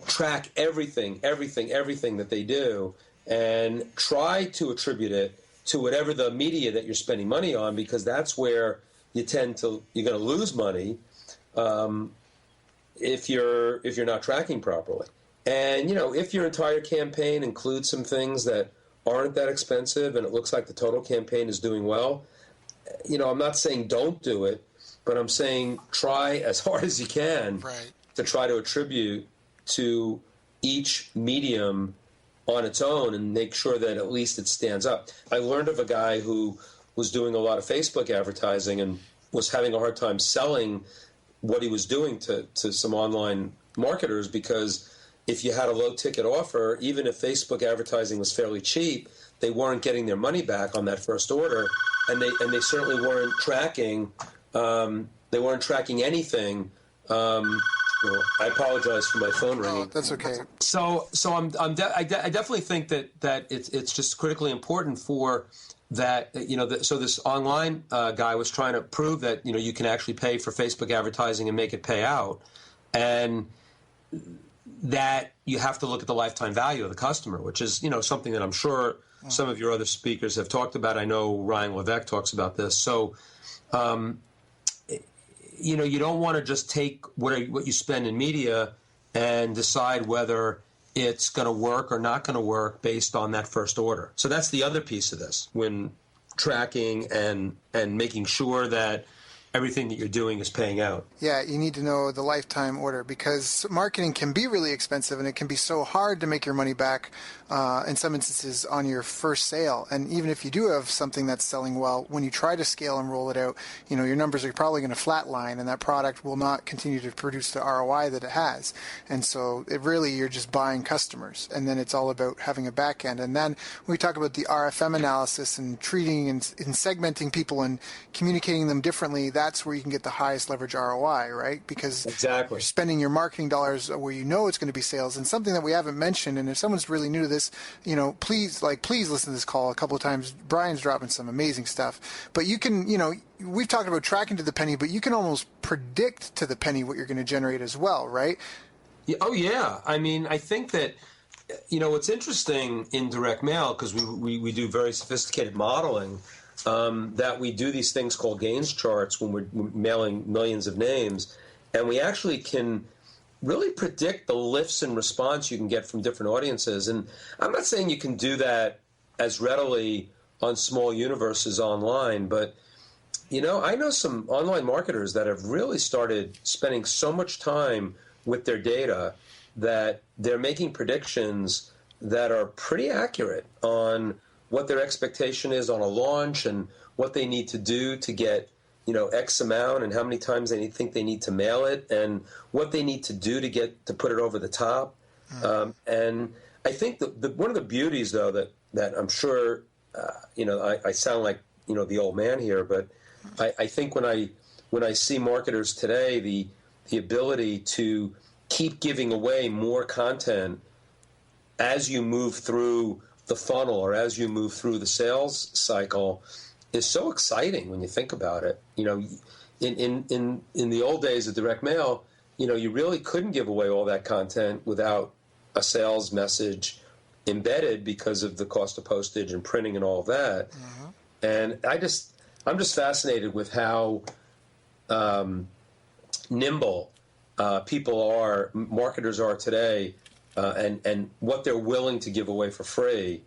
track everything that they do, and try to attribute it to whatever the media that you're spending money on, because that's where you're going to lose money if you're not tracking properly. And if your entire campaign includes some things that aren't that expensive and it looks like the total campaign is doing well, I'm not saying don't do it, but I'm saying try as hard as you can to try to attribute to each medium on its own and make sure that at least it stands up. I learned of a guy who was doing a lot of Facebook advertising and was having a hard time selling what he was doing to some online marketers, because if you had a low-ticket offer, even if Facebook advertising was fairly cheap, they weren't getting their money back on that first order, and they certainly weren't tracking. They weren't tracking anything Well, I apologize for my phone ringing. Oh, that's okay. So I definitely think that it's just critically important for that. So this online guy was trying to prove that you can actually pay for Facebook advertising and make it pay out, and that you have to look at the lifetime value of the customer, which is something that I'm sure some of your other speakers have talked about. I know Ryan Levesque talks about this. So. You don't want to just take what you spend in media and decide whether it's going to work or not going to work based on that first order. So that's the other piece of this, when tracking and making sure that everything that you're doing is paying out. Yeah, you need to know the lifetime order, because marketing can be really expensive and it can be so hard to make your money back in some instances on your first sale. And even if you do have something that's selling well, when you try to scale and roll it out, your numbers are probably going to flatline and that product will not continue to produce the ROI that it has. And so you're just buying customers, and then it's all about having a back end. And then when we talk about the RFM analysis and treating and segmenting people and communicating them differently, that's where you can get the highest leverage ROI, right? Because exactly, you're spending your marketing dollars where it's going to be sales. And something that we haven't mentioned, and if someone's really new to this, please listen to this call a couple of times. Brian's dropping some amazing stuff. But you can, we've talked about tracking to the penny, but you can almost predict to the penny what you're going to generate as well, right? Yeah, oh, yeah. I mean, I think that, what's interesting in direct mail, because we do very sophisticated modeling, that we do these things called gains charts when we're mailing millions of names, and we actually can really predict the lifts in response you can get from different audiences. And I'm not saying you can do that as readily on small universes online, but I know some online marketers that have really started spending so much time with their data that they're making predictions that are pretty accurate on what their expectation is on a launch and what they need to do to get X amount, and how many times they think they need to mail it, and what they need to do to put it over the top. And I think that one of the beauties, though, that I'm sure I sound like the old man here, but I think when I see marketers today, the ability to keep giving away more content as you move through the funnel or as you move through the sales cycle is so exciting when you think about it. In the old days of direct mail, you really couldn't give away all that content without a sales message embedded because of the cost of postage and printing and all of that. Mm-hmm. And I'm just fascinated with how nimble marketers are today, and what they're willing to give away for free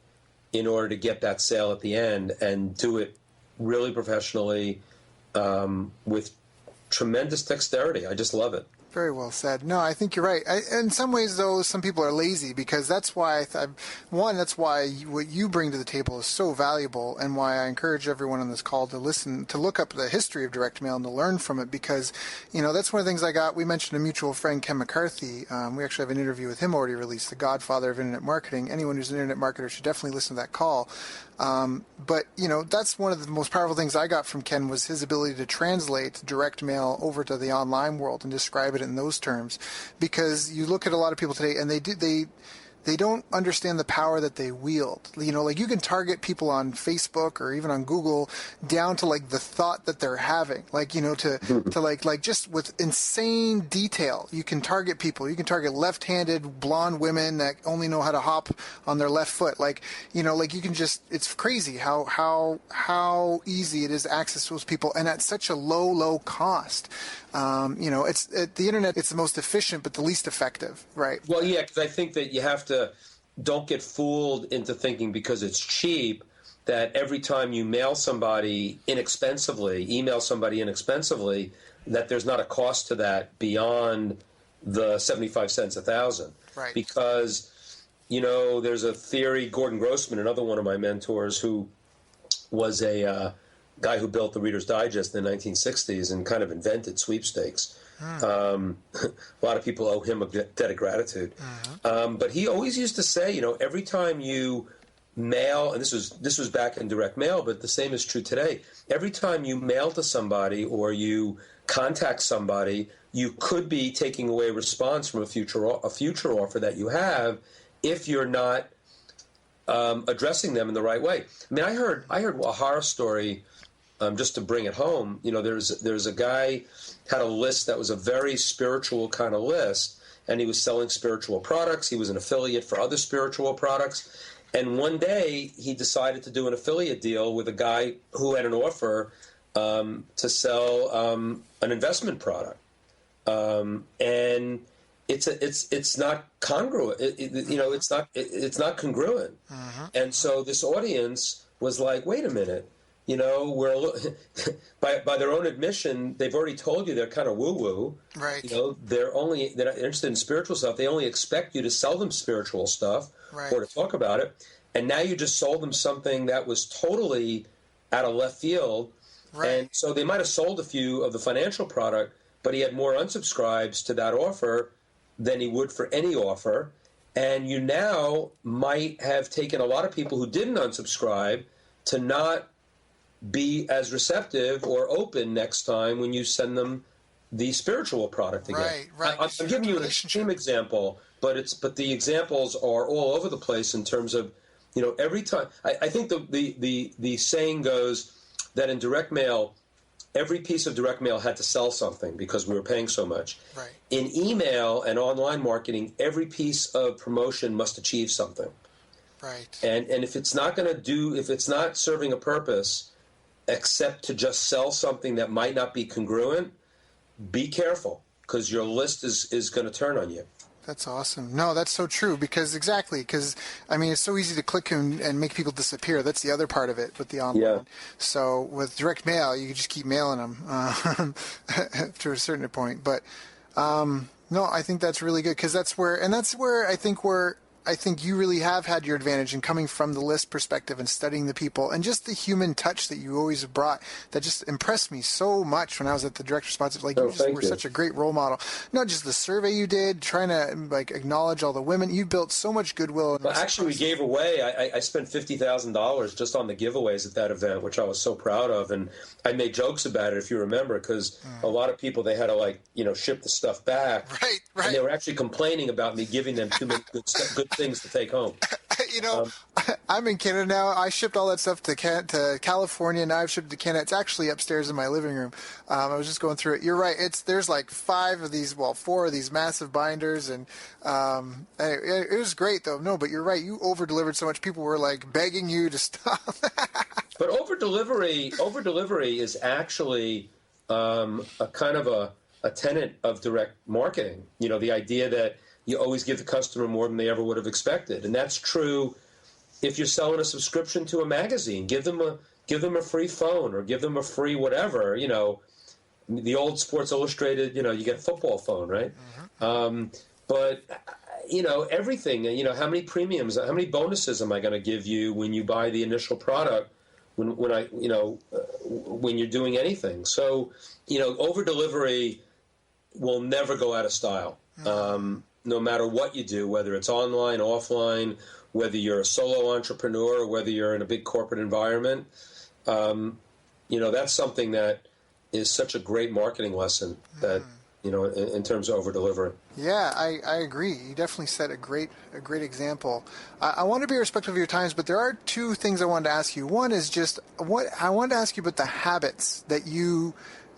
in order to get that sale at the end, and do it really professionally, with tremendous dexterity. I just love it. Very well said. No, I think you're right. In some ways, though, some people are lazy, because that's why, that's why what you bring to the table is so valuable, and why I encourage everyone on this call to listen, to look up the history of direct mail and to learn from it, because, that's one of the things we mentioned a mutual friend, Ken McCarthy. We actually have an interview with him already released, the godfather of internet marketing. Anyone who's an internet marketer should definitely listen to that call. But that's one of the most powerful things I got from Ken, was his ability to translate direct mail over to the online world and describe it in those terms, because you look at a lot of people today and they don't understand the power that they wield. Like, you can target people on Facebook or even on Google down to like the thought that they're having, to just with insane detail. You can target people. You can target left-handed blonde women that only know how to hop on their left foot. You can just, it's crazy how easy it is to access those people, and at such a low cost. The internet, it's the most efficient but the least effective, right? Well, yeah, because I think that you have to, don't get fooled into thinking because it's cheap that every time you email somebody inexpensively, that there's not a cost to that beyond the 75 cents a thousand. Right. Because, there's a theory, Gordon Grossman, another one of my mentors, who was a guy who built the Reader's Digest in the 1960s and kind of invented sweepstakes. A lot of people owe him a debt of gratitude. But he always used to say, every time you mail, and this was back in direct mail, but the same is true today. Every time you mail to somebody or you contact somebody, you could be taking away a response from a future offer that you have if you're not addressing them in the right way. I mean, I heard a horror story, just to bring it home. There's a guy had a list that was a very spiritual kind of list, and he was selling spiritual products. He was an affiliate for other spiritual products. And one day he decided to do an affiliate deal with a guy who had an offer to sell an investment product. And it's not congruent. It's not congruent. Mm-hmm. And so this audience was like, wait a minute, we're by their own admission, they've already told you they're kind of woo-woo. Right. They're not interested in spiritual stuff. They only expect you to sell them spiritual stuff, right, or to talk about it. And now you just sold them something that was totally out of left field. Right. And so they might have sold a few of the financial product, but he had more unsubscribes to that offer than he would for any offer. And you now might have taken a lot of people who didn't unsubscribe to not be as receptive or open next time when you send them the spiritual product again. Right. I'm giving you an extreme example, but the examples are all over the place in terms of, every time. I think the saying goes that in direct mail, every piece of direct mail had to sell something because we were paying so much. Right. In email and online marketing, every piece of promotion must achieve something. Right. And if it's not serving a purpose, except to just sell something that might not be congruent, be careful, because your list is going to turn on you. That's awesome. No, that's so true, because it's so easy to click and make people disappear. That's the other part of it with the online. Yeah. So with direct mail, you can just keep mailing them to a certain point. But no, I think that's really good, because that's where I think you really have had your advantage in coming from the list perspective and studying the people, and just the human touch that you always have brought that just impressed me so much when I was at the direct responsive. You were such a great role model. Not just the survey you did, trying to acknowledge all the women. You built so much goodwill. Well, actually, we gave away. I spent $50,000 just on the giveaways at that event, which I was so proud of, and I made jokes about it, if you remember, because a lot of people, they had to ship the stuff back. Right. And they were actually complaining about me giving them too many good things to take home. I'm in Canada now. I shipped all that stuff to California. Now I've shipped it to Canada. It's actually upstairs in my living room. I was just going through it. You're right. There's like 4 of these massive binders, and it was great though. No, but you're right. You over-delivered so much. People were like begging you to stop. But over-delivery is actually a kind of a tenet of direct marketing. The idea that you always give the customer more than they ever would have expected. And that's true if you're selling a subscription to a magazine. Give them a free phone, or give them a free whatever. The old Sports Illustrated, you get a football phone, right? Mm-hmm. But everything, how many premiums, how many bonuses am I going to give you when you buy the initial product when you're doing anything? So, over-delivery will never go out of style. Mm-hmm. No matter what you do, whether it's online, offline, whether you're a solo entrepreneur or whether you're in a big corporate environment, that's something that is such a great marketing lesson that, in terms of over-delivering. Yeah, I agree. You definitely set a great example. I want to be respectful of your times, but there are 2 things I wanted to ask you. One is just I wanted to ask you about the habits that you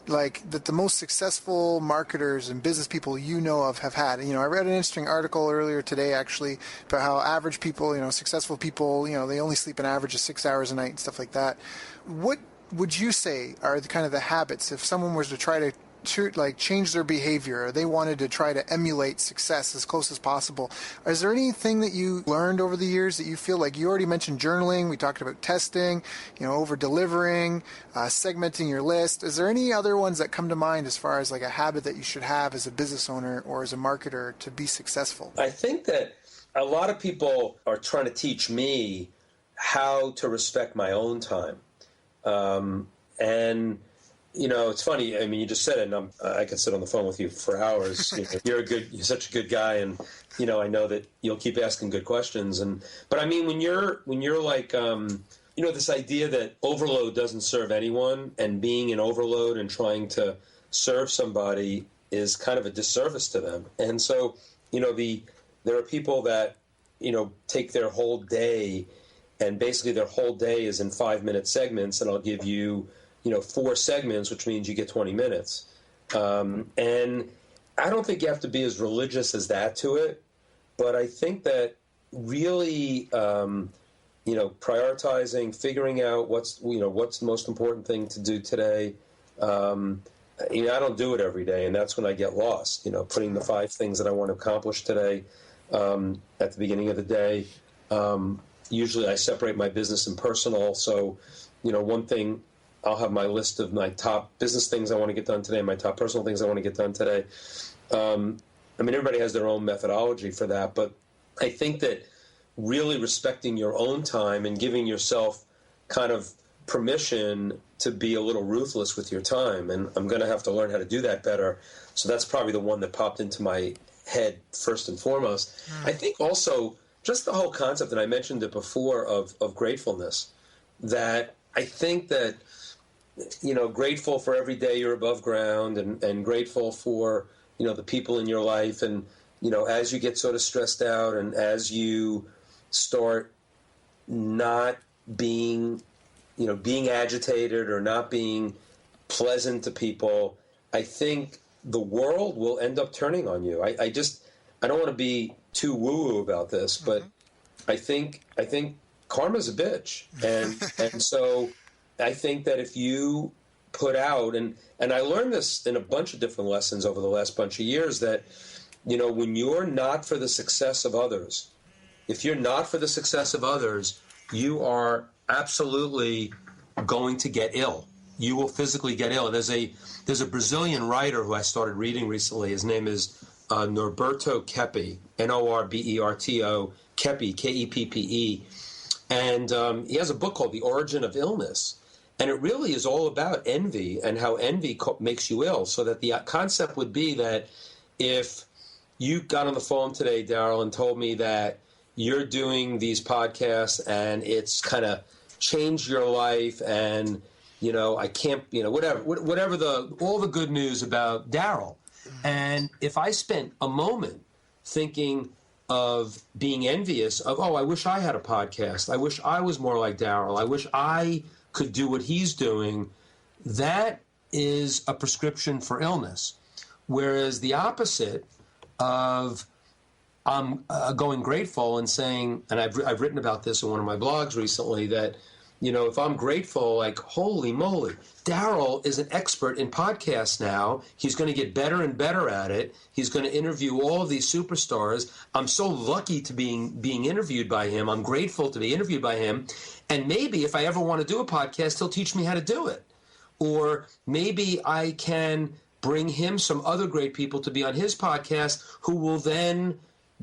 that the most successful marketers and business people have had. I read an interesting article earlier today actually about how average people, successful people, they only sleep an average of 6 hours a night and stuff like that. What would you say are the habits if someone was to try to change their behavior, or they wanted to try to emulate success as close as possible? Is there anything that you learned over the years that you feel like you already mentioned journaling? We talked about testing, over delivering, segmenting your list. Is there any other ones that come to mind as far as a habit that you should have as a business owner or as a marketer to be successful? I think that a lot of people are trying to teach me how to respect my own time. And it's funny. I mean, you just said it, and I could sit on the phone with you for hours. You're such a good guy, and I know that you'll keep asking good questions. But I mean, when you're like, this idea that overload doesn't serve anyone, and being in overload and trying to serve somebody is kind of a disservice to them. And so, there are people that, take their whole day, and basically their whole day is in 5-minute segments, and I'll give you, 4 segments, which means you get 20 minutes. And I don't think you have to be as religious as that to it, but I think that really, prioritizing, figuring out what's the most important thing to do today. I don't do it every day, and that's when I get lost. Putting the 5 things that I want to accomplish today at the beginning of the day. Usually I separate my business and personal. So, one thing, I'll have my list of my top business things I want to get done today, my top personal things I want to get done today. Everybody has their own methodology for that, but I think that really respecting your own time and giving yourself kind of permission to be a little ruthless with your time, and I'm going to have to learn how to do that better. So that's probably the one that popped into my head first and foremost. I think also just the whole concept, and I mentioned it before, of gratefulness, that I think that, grateful for every day you're above ground, and grateful for, the people in your life. And, as you get sort of stressed out, and as you start not being, being agitated or not being pleasant to people, I think the world will end up turning on you. I don't want to be too woo-woo about this, but I think karma's a bitch. And so I think that if you put out, and I learned this in a bunch of different lessons over the last bunch of years, that, when you're not for the success of others, if you're not for the success of others, you are absolutely going to get ill. You will physically get ill. There's a Brazilian writer who I started reading recently. His name is Norberto Keppe, Norberto Keppe, Kepppe. And he has a book called The Origin of Illness. And it really is all about envy and how envy makes you ill. So that the concept would be that if you got on the phone today, Daryl, and told me that you're doing these podcasts and it's kind of changed your life, and, I can't, whatever all the good news about Daryl. And if I spent a moment thinking of being envious of, I wish I had a podcast, I wish I was more like Daryl, I wish I could do what he's doing, that is a prescription for illness. Whereas the opposite of going grateful and saying, and I've written about this in one of my blogs recently, that, if I'm grateful, like, holy moly, Daryl is an expert in podcasts now. He's going to get better and better at it. He's going to interview all of these superstars. I'm so lucky to being interviewed by him. I'm grateful to be interviewed by him. And maybe if I ever want to do a podcast, he'll teach me how to do it. Or maybe I can bring him some other great people to be on his podcast, who will then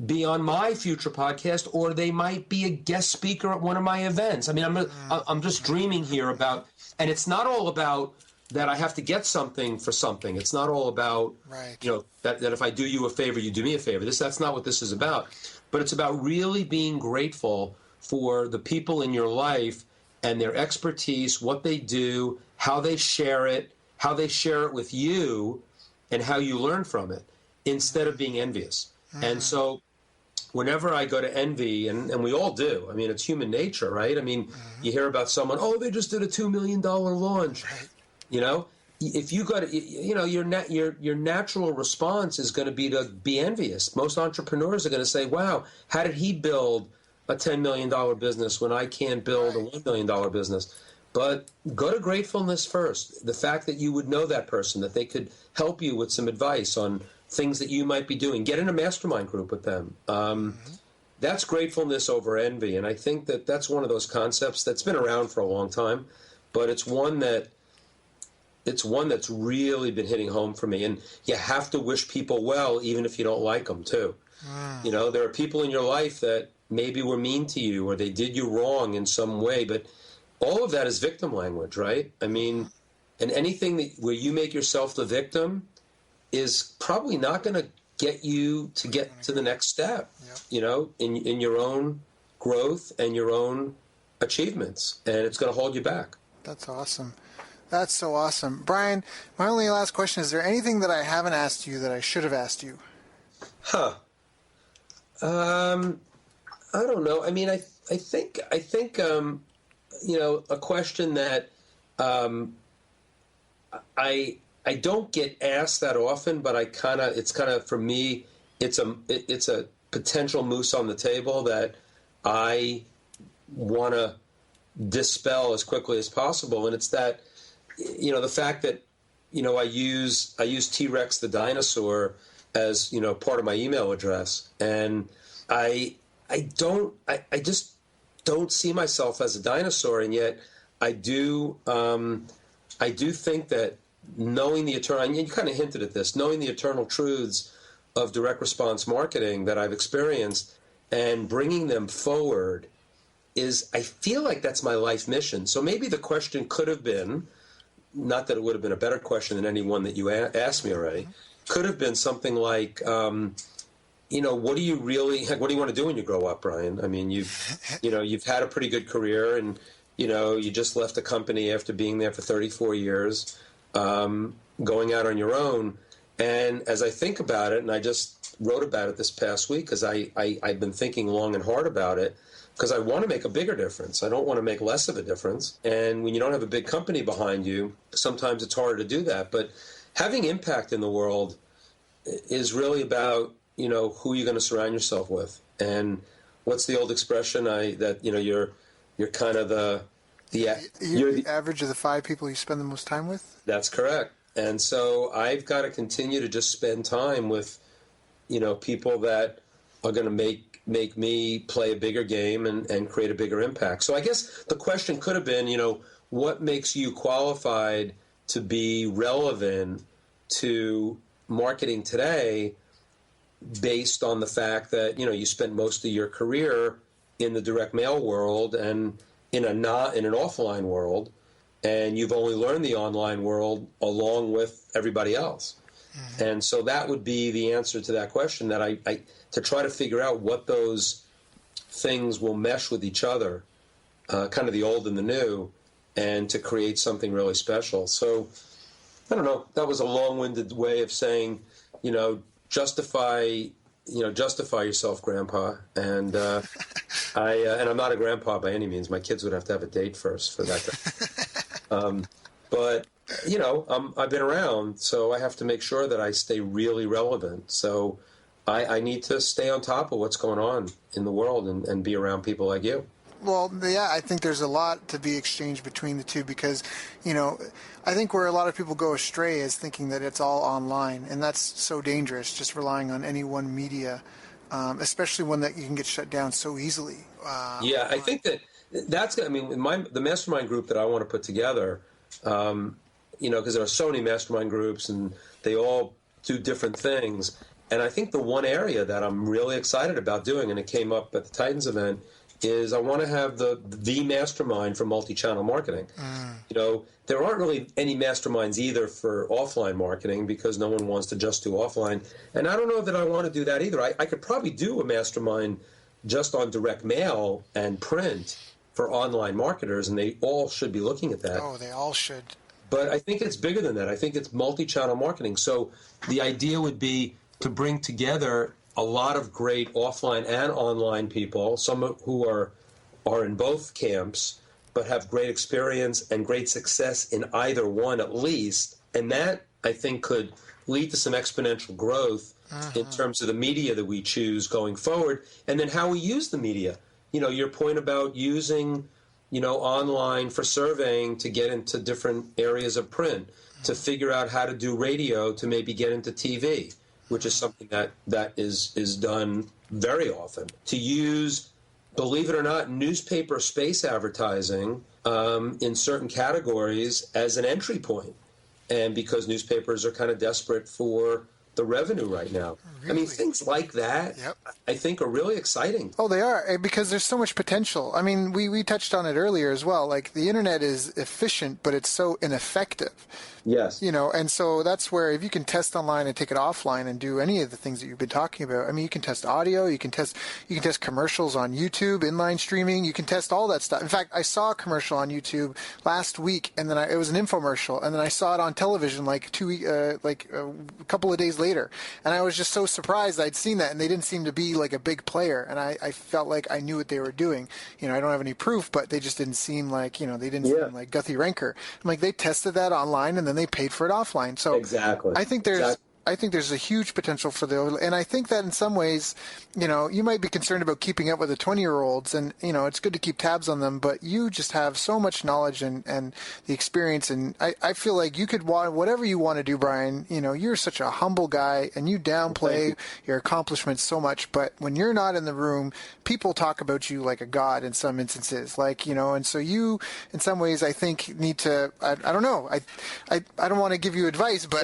be on my future podcast, or they might be a guest speaker at one of my events. I mean, I'm just dreaming here about, and it's not all about that I have to get something for something. It's not all about, that if I do you a favor, you do me a favor. That's not what this is about. But it's about really being grateful for the people in your life and their expertise, what they do, how they share it with you, and how you learn from it, instead of being envious. And so whenever I go to envy, and we all do, I mean, it's human nature, right? I mean, you hear about someone, they just did a $2 million launch. If you got to, your natural response is going to be envious. Most entrepreneurs are going to say, wow, how did he build a $10 million business when I can't build a $1 million business? But go to gratefulness first. The fact that you would know that person, that they could help you with some advice on things that you might be doing. Get in a mastermind group with them. That's gratefulness over envy. And I think that that's one of those concepts that's been around for a long time, but it's one that's really been hitting home for me. And you have to wish people well, even if you don't like them, too. There are people in your life that maybe were mean to you, or they did you wrong in some way, but all of that is victim language, right? I mean, and anything where you make yourself the victim is probably not going to get you to get to the next step, in your own growth and your own achievements, and it's going to hold you back. That's awesome. That's so awesome. Brian, my only last question, is there anything that I haven't asked you that I should have asked you? I don't know. I mean, I think a question that I don't get asked that often, but it's kind of for me, it's a potential moose on the table that I want to dispel as quickly as possible, and it's that the fact that I use T-Rex the dinosaur as part of my email address, and I just don't see myself as a dinosaur, and yet I do think that knowing the eternal, and you kind of hinted at this, knowing the eternal truths of direct response marketing that I've experienced and bringing them forward I feel like that's my life mission. So maybe the question could have been, not that it would have been a better question than any one that you asked me already, could have been something like, what do you want to do when you grow up, Brian? I mean, you've had a pretty good career, and you just left a company after being there for 34 years, going out on your own. And as I think about it, and I just wrote about it this past week because I've been thinking long and hard about it, because I want to make a bigger difference. I don't want to make less of a difference. And when you don't have a big company behind you, sometimes it's harder to do that. But having impact in the world is really about who you're going to surround yourself with. And what's the old expression? You're kind of you're the average of the 5 people you spend the most time with? That's correct. And so I've got to continue to just spend time with people that are going to make me play a bigger game and create a bigger impact. So I guess the question could have been, what makes you qualified to be relevant to marketing today, based on the fact that you spent most of your career in the direct mail world and in an offline world, and you've only learned the online world along with everybody else. Mm-hmm. And so that would be the answer to that question, that I to try to figure out what those things will mesh with each other, kind of the old and the new, and to create something really special. So I don't know. That was a long-winded way of saying, justify yourself, Grandpa. And and I'm not a grandpa by any means. My kids would have to have a date first for that. But I've been around, so I have to make sure that I stay really relevant. So I need to stay on top of what's going on in the world and be around people like you. Well, yeah, I think there's a lot to be exchanged between the two, because, I think where a lot of people go astray is thinking that it's all online, and that's so dangerous, just relying on any one media, especially one that you can get shut down so easily. Yeah, I think that's, the mastermind group that I want to put together, because there are so many mastermind groups and they all do different things. And I think the one area that I'm really excited about doing, and it came up at the Titans event, is I want to have the mastermind for multi-channel marketing. There aren't really any masterminds either for offline marketing, because no one wants to just do offline. And I don't know that I want to do that either. I could probably do a mastermind just on direct mail and print for online marketers, and they all should be looking at that. Oh, they all should. But I think it's bigger than that. I think it's multi-channel marketing. So the idea would be to bring together a lot of great offline and online people, some who are in both camps, but have great experience and great success in either one at least. And that, I think, could lead to some exponential growth in terms of the media that we choose going forward, and then how we use the media. Your point about using, online for surveying to get into different areas of print, to figure out how to do radio to maybe get into TV, which is something that is done very often. To use, believe it or not, newspaper space advertising in certain categories as an entry point. And because newspapers are kind of desperate for the revenue right now. Really? I mean, things like that, Yep. I think, are really exciting. Oh, they are, because there's so much potential. I mean, we touched on it earlier as well. Like, the internet is efficient, but it's so ineffective. Yes. And so that's where if you can test online and take it offline and do any of the things that you've been talking about. I mean, you can test audio, you can test commercials on YouTube, inline streaming, you can test all that stuff. In fact, I saw a commercial on YouTube last week, and then it was an infomercial, and then I saw it on television like a couple of days later, and I was just so surprised I'd seen that, and they didn't seem to be like a big player, and I felt like I knew what they were doing. I don't have any proof, but they just didn't seem like, they didn't seem like Guthrie Renker. I'm like, they tested that online, and then they paid for it offline. So exactly. I think there's a huge potential for and I think that in some ways, you might be concerned about keeping up with the 20-year-olds, and, it's good to keep tabs on them, but you just have so much knowledge and the experience, and I feel like you could want whatever you want to do, Brian. You're such a humble guy, and you downplay your accomplishments so much, but when you're not in the room, people talk about you like a god in some instances, and so you, in some ways, I think need to, I don't know, I don't want to give you advice, but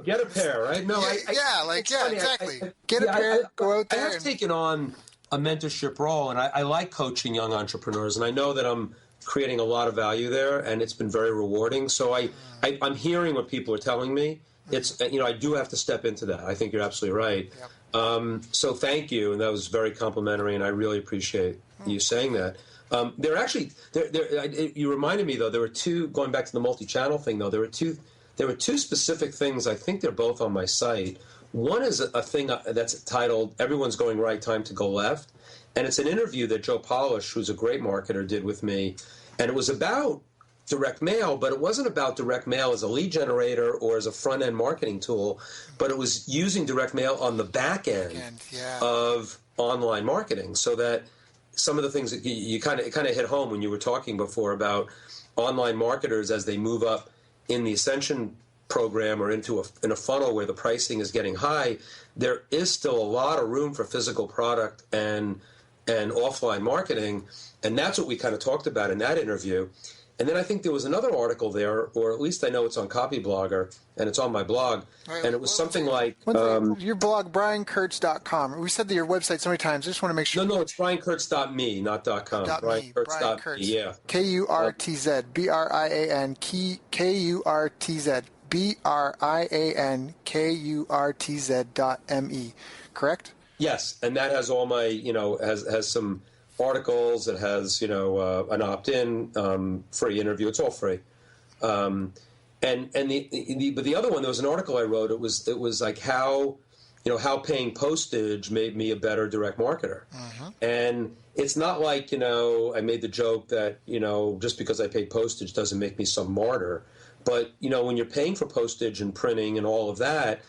get a pair, right? No, exactly. Get a pair, go out there. I have taken on a mentorship role, and I like coaching young entrepreneurs, and I know that I'm creating a lot of value there, and it's been very rewarding. So I'm hearing what people are telling me. It's I do have to step into that. I think you're absolutely right. Yep. So thank you, and that was very complimentary, and I really appreciate you saying that. You reminded me, though, there were two, going back to the multi-channel thing, though, there were two specific things. I think they're both on my site. One is a thing that's titled "Everyone's Going Right, Time to Go Left," and it's an interview that Joe Polish, who's a great marketer, did with me, and it was about direct mail, but it wasn't about direct mail as a lead generator or as a front-end marketing tool, but it was using direct mail on the back end of online marketing, so that some of the things that you kind of hit home when you were talking before about online marketers as they move up in the Ascension program or in a funnel where the pricing is getting high. There is still a lot of room for physical product and offline marketing, and that's what we kind of talked about in that interview. And then I think there was another article there, or at least I know it's on Copyblogger, and it's on my blog, and it was something like... your blog, briankurtz.com. We said that your website so many times. I just want to make sure... No, it's briankurtz.me, not .com. Briankurtz. Yeah. Kurtz. B-R-I-A-N, K-U-R-T-Z. BRIANKURTZ.me. Correct? Yes, and that has all my, has some articles. It has, an opt-in, free interview. It's all free. And the other one, there was an article I wrote. It was like how paying postage made me a better direct marketer. And it's not like, I made the joke that, just because I paid postage doesn't make me some martyr. But, when you're paying for postage and printing and all of that,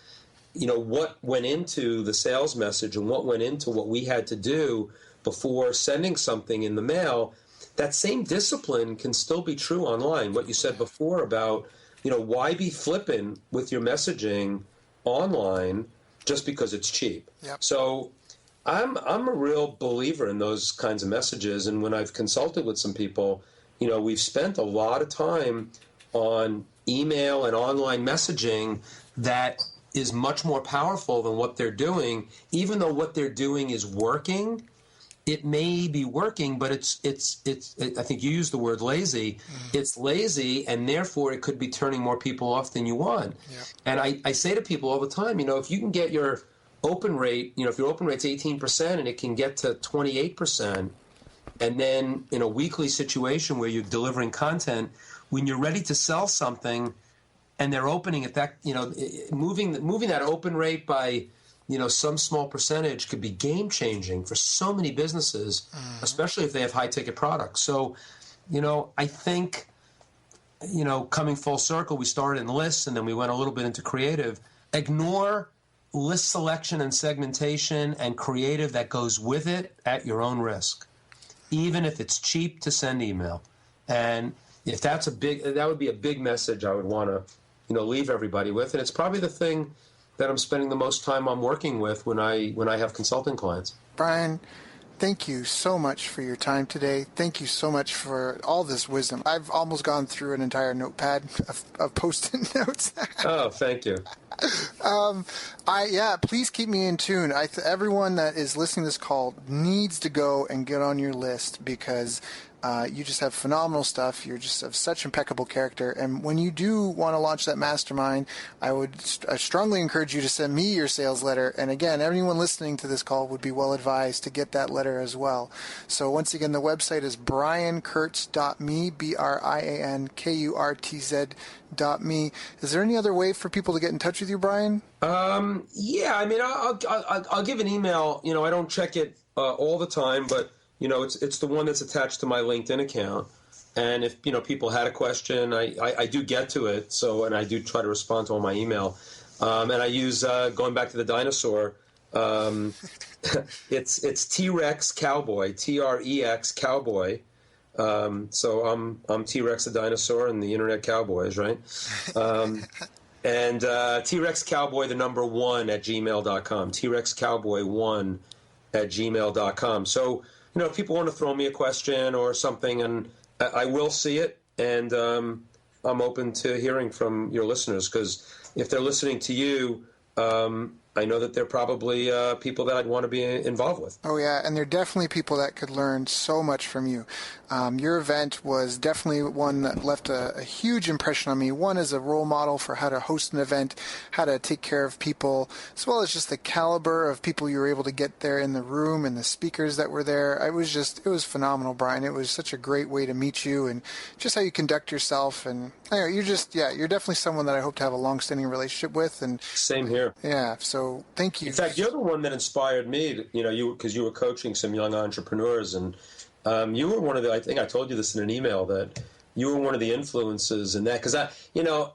what went into the sales message and what went into what we had to do before sending something in the mail, that same discipline can still be true online. What you said before about, why be flippant with your messaging online just because it's cheap? Yep. So I'm a real believer in those kinds of messages. And when I've consulted with some people, we've spent a lot of time on email and online messaging that is much more powerful than what they're doing. Even though what they're doing is working, it may be working, but it's I think you used the word lazy. It's lazy, and therefore it could be turning more people off than you want. Yep. And I say to people all the time, if you can get your open rate, if your open rate's 18% and it can get to 28%, and then in a weekly situation where you're delivering content, when you're ready to sell something and they're opening at that, moving that open rate by, some small percentage could be game changing for so many businesses, especially if they have high ticket products. So, I think, coming full circle, we started in lists and then we went a little bit into creative. Ignore list selection and segmentation and creative that goes with it at your own risk, even if it's cheap to send email. And if that would be a big message I would want to, leave everybody with. And it's probably the thing that I'm spending the most time on working with when I have consulting clients. Brian, thank you so much for your time today. Thank you so much for all this wisdom. I've almost gone through an entire notepad of Post-it notes. Oh, thank you. Please keep me in tune. Everyone that is listening to this call needs to go and get on your list because you just have phenomenal stuff. You're just of such impeccable character. And when you do want to launch that mastermind, I strongly encourage you to send me your sales letter. And again, everyone listening to this call would be well advised to get that letter as well. So once again, the website is briankurtz.me, BrianKurtz.me. Is there any other way for people to get in touch with you, Brian? Yeah, I mean, I'll give an email. You know, I don't check it all the time, but you know, it's the one that's attached to my LinkedIn account. And if, you know, people had a question, I do get to it. So, and I do try to respond to all my email. And I use, going back to the dinosaur, it's T-Rex Cowboy, T-R-E-X Cowboy. So I'm T-Rex the dinosaur and the internet cowboys, right? And T-Rex Cowboy, the number 1 at gmail.com, T-Rex Cowboy 1 at gmail.com. So, you know, if people want to throw me a question or something, and I will see it, and I'm open to hearing from your listeners, because if they're listening to you, I know that they're probably people that I'd want to be involved with. Oh, yeah, and they're definitely people that could learn so much from you. Your event was definitely one that left a huge impression on me. One, as a role model for how to host an event, how to take care of people, as well as just the caliber of people you were able to get there in the room and the speakers that were there. It was phenomenal, Brian. It was such a great way to meet you and just how you conduct yourself. And anyway, you're definitely someone that I hope to have a long-standing relationship with. And same here. Yeah, so thank you. In fact, you're the one that inspired me, you know, because you were coaching some young entrepreneurs, and you were one of the, I think I told you this in an email, that you were one of the influences in that, because I'm not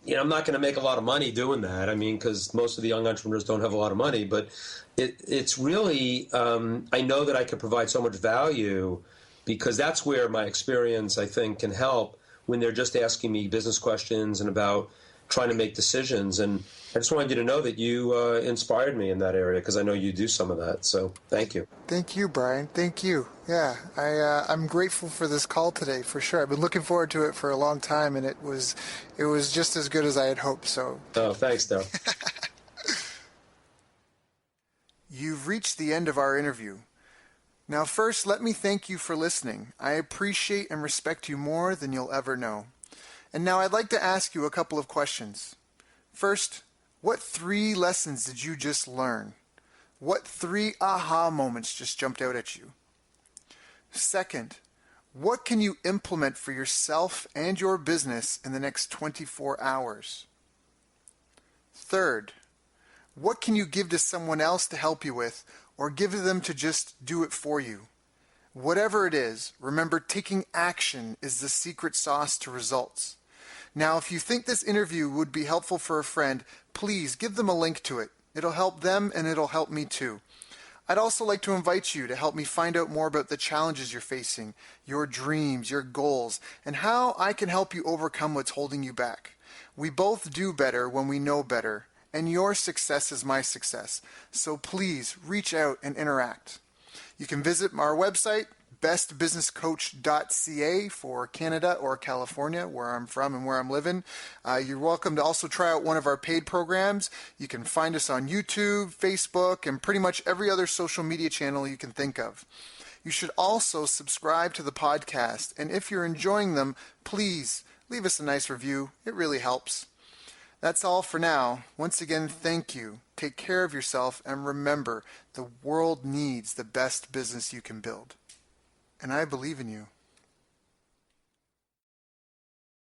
going to make a lot of money doing that. I mean, because most of the young entrepreneurs don't have a lot of money, but it's really, I know that I can provide so much value, because that's where my experience, I think, can help when they're just asking me business questions and about trying to make decisions. And I just wanted you to know that you inspired me in that area, because I know you do some of that. So thank you. Thank you, Brian. Thank you. Yeah, I'm grateful for this call today, for sure. I've been looking forward to it for a long time, and it was just as good as I had hoped. So. Oh, thanks, Daryl. You've reached the end of our interview. Now, first, let me thank you for listening. I appreciate and respect you more than you'll ever know. And now I'd like to ask you a couple of questions. First, what 3 lessons did you just learn? What 3 aha moments just jumped out at you? Second, what can you implement for yourself and your business in the next 24 hours? Third, what can you give to someone else to help you with, or give to them to just do it for you? Whatever it is, remember, taking action is the secret sauce to results. Now, if you think this interview would be helpful for a friend, please give them a link to it. It'll help them and it'll help me too. I'd also like to invite you to help me find out more about the challenges you're facing, your dreams, your goals, and how I can help you overcome what's holding you back. We both do better when we know better, and your success is my success. So please reach out and interact. You can visit our website, bestbusinesscoach.ca for Canada or California, where I'm from and where I'm living. You're welcome to also try out one of our paid programs. You can find us on YouTube, Facebook, and pretty much every other social media channel you can think of. You should also subscribe to the podcast, and if you're enjoying them, please leave us a nice review. It really helps. That's all for now. Once again, thank you. Take care of yourself, and remember, the world needs the best business you can build. And I believe in you.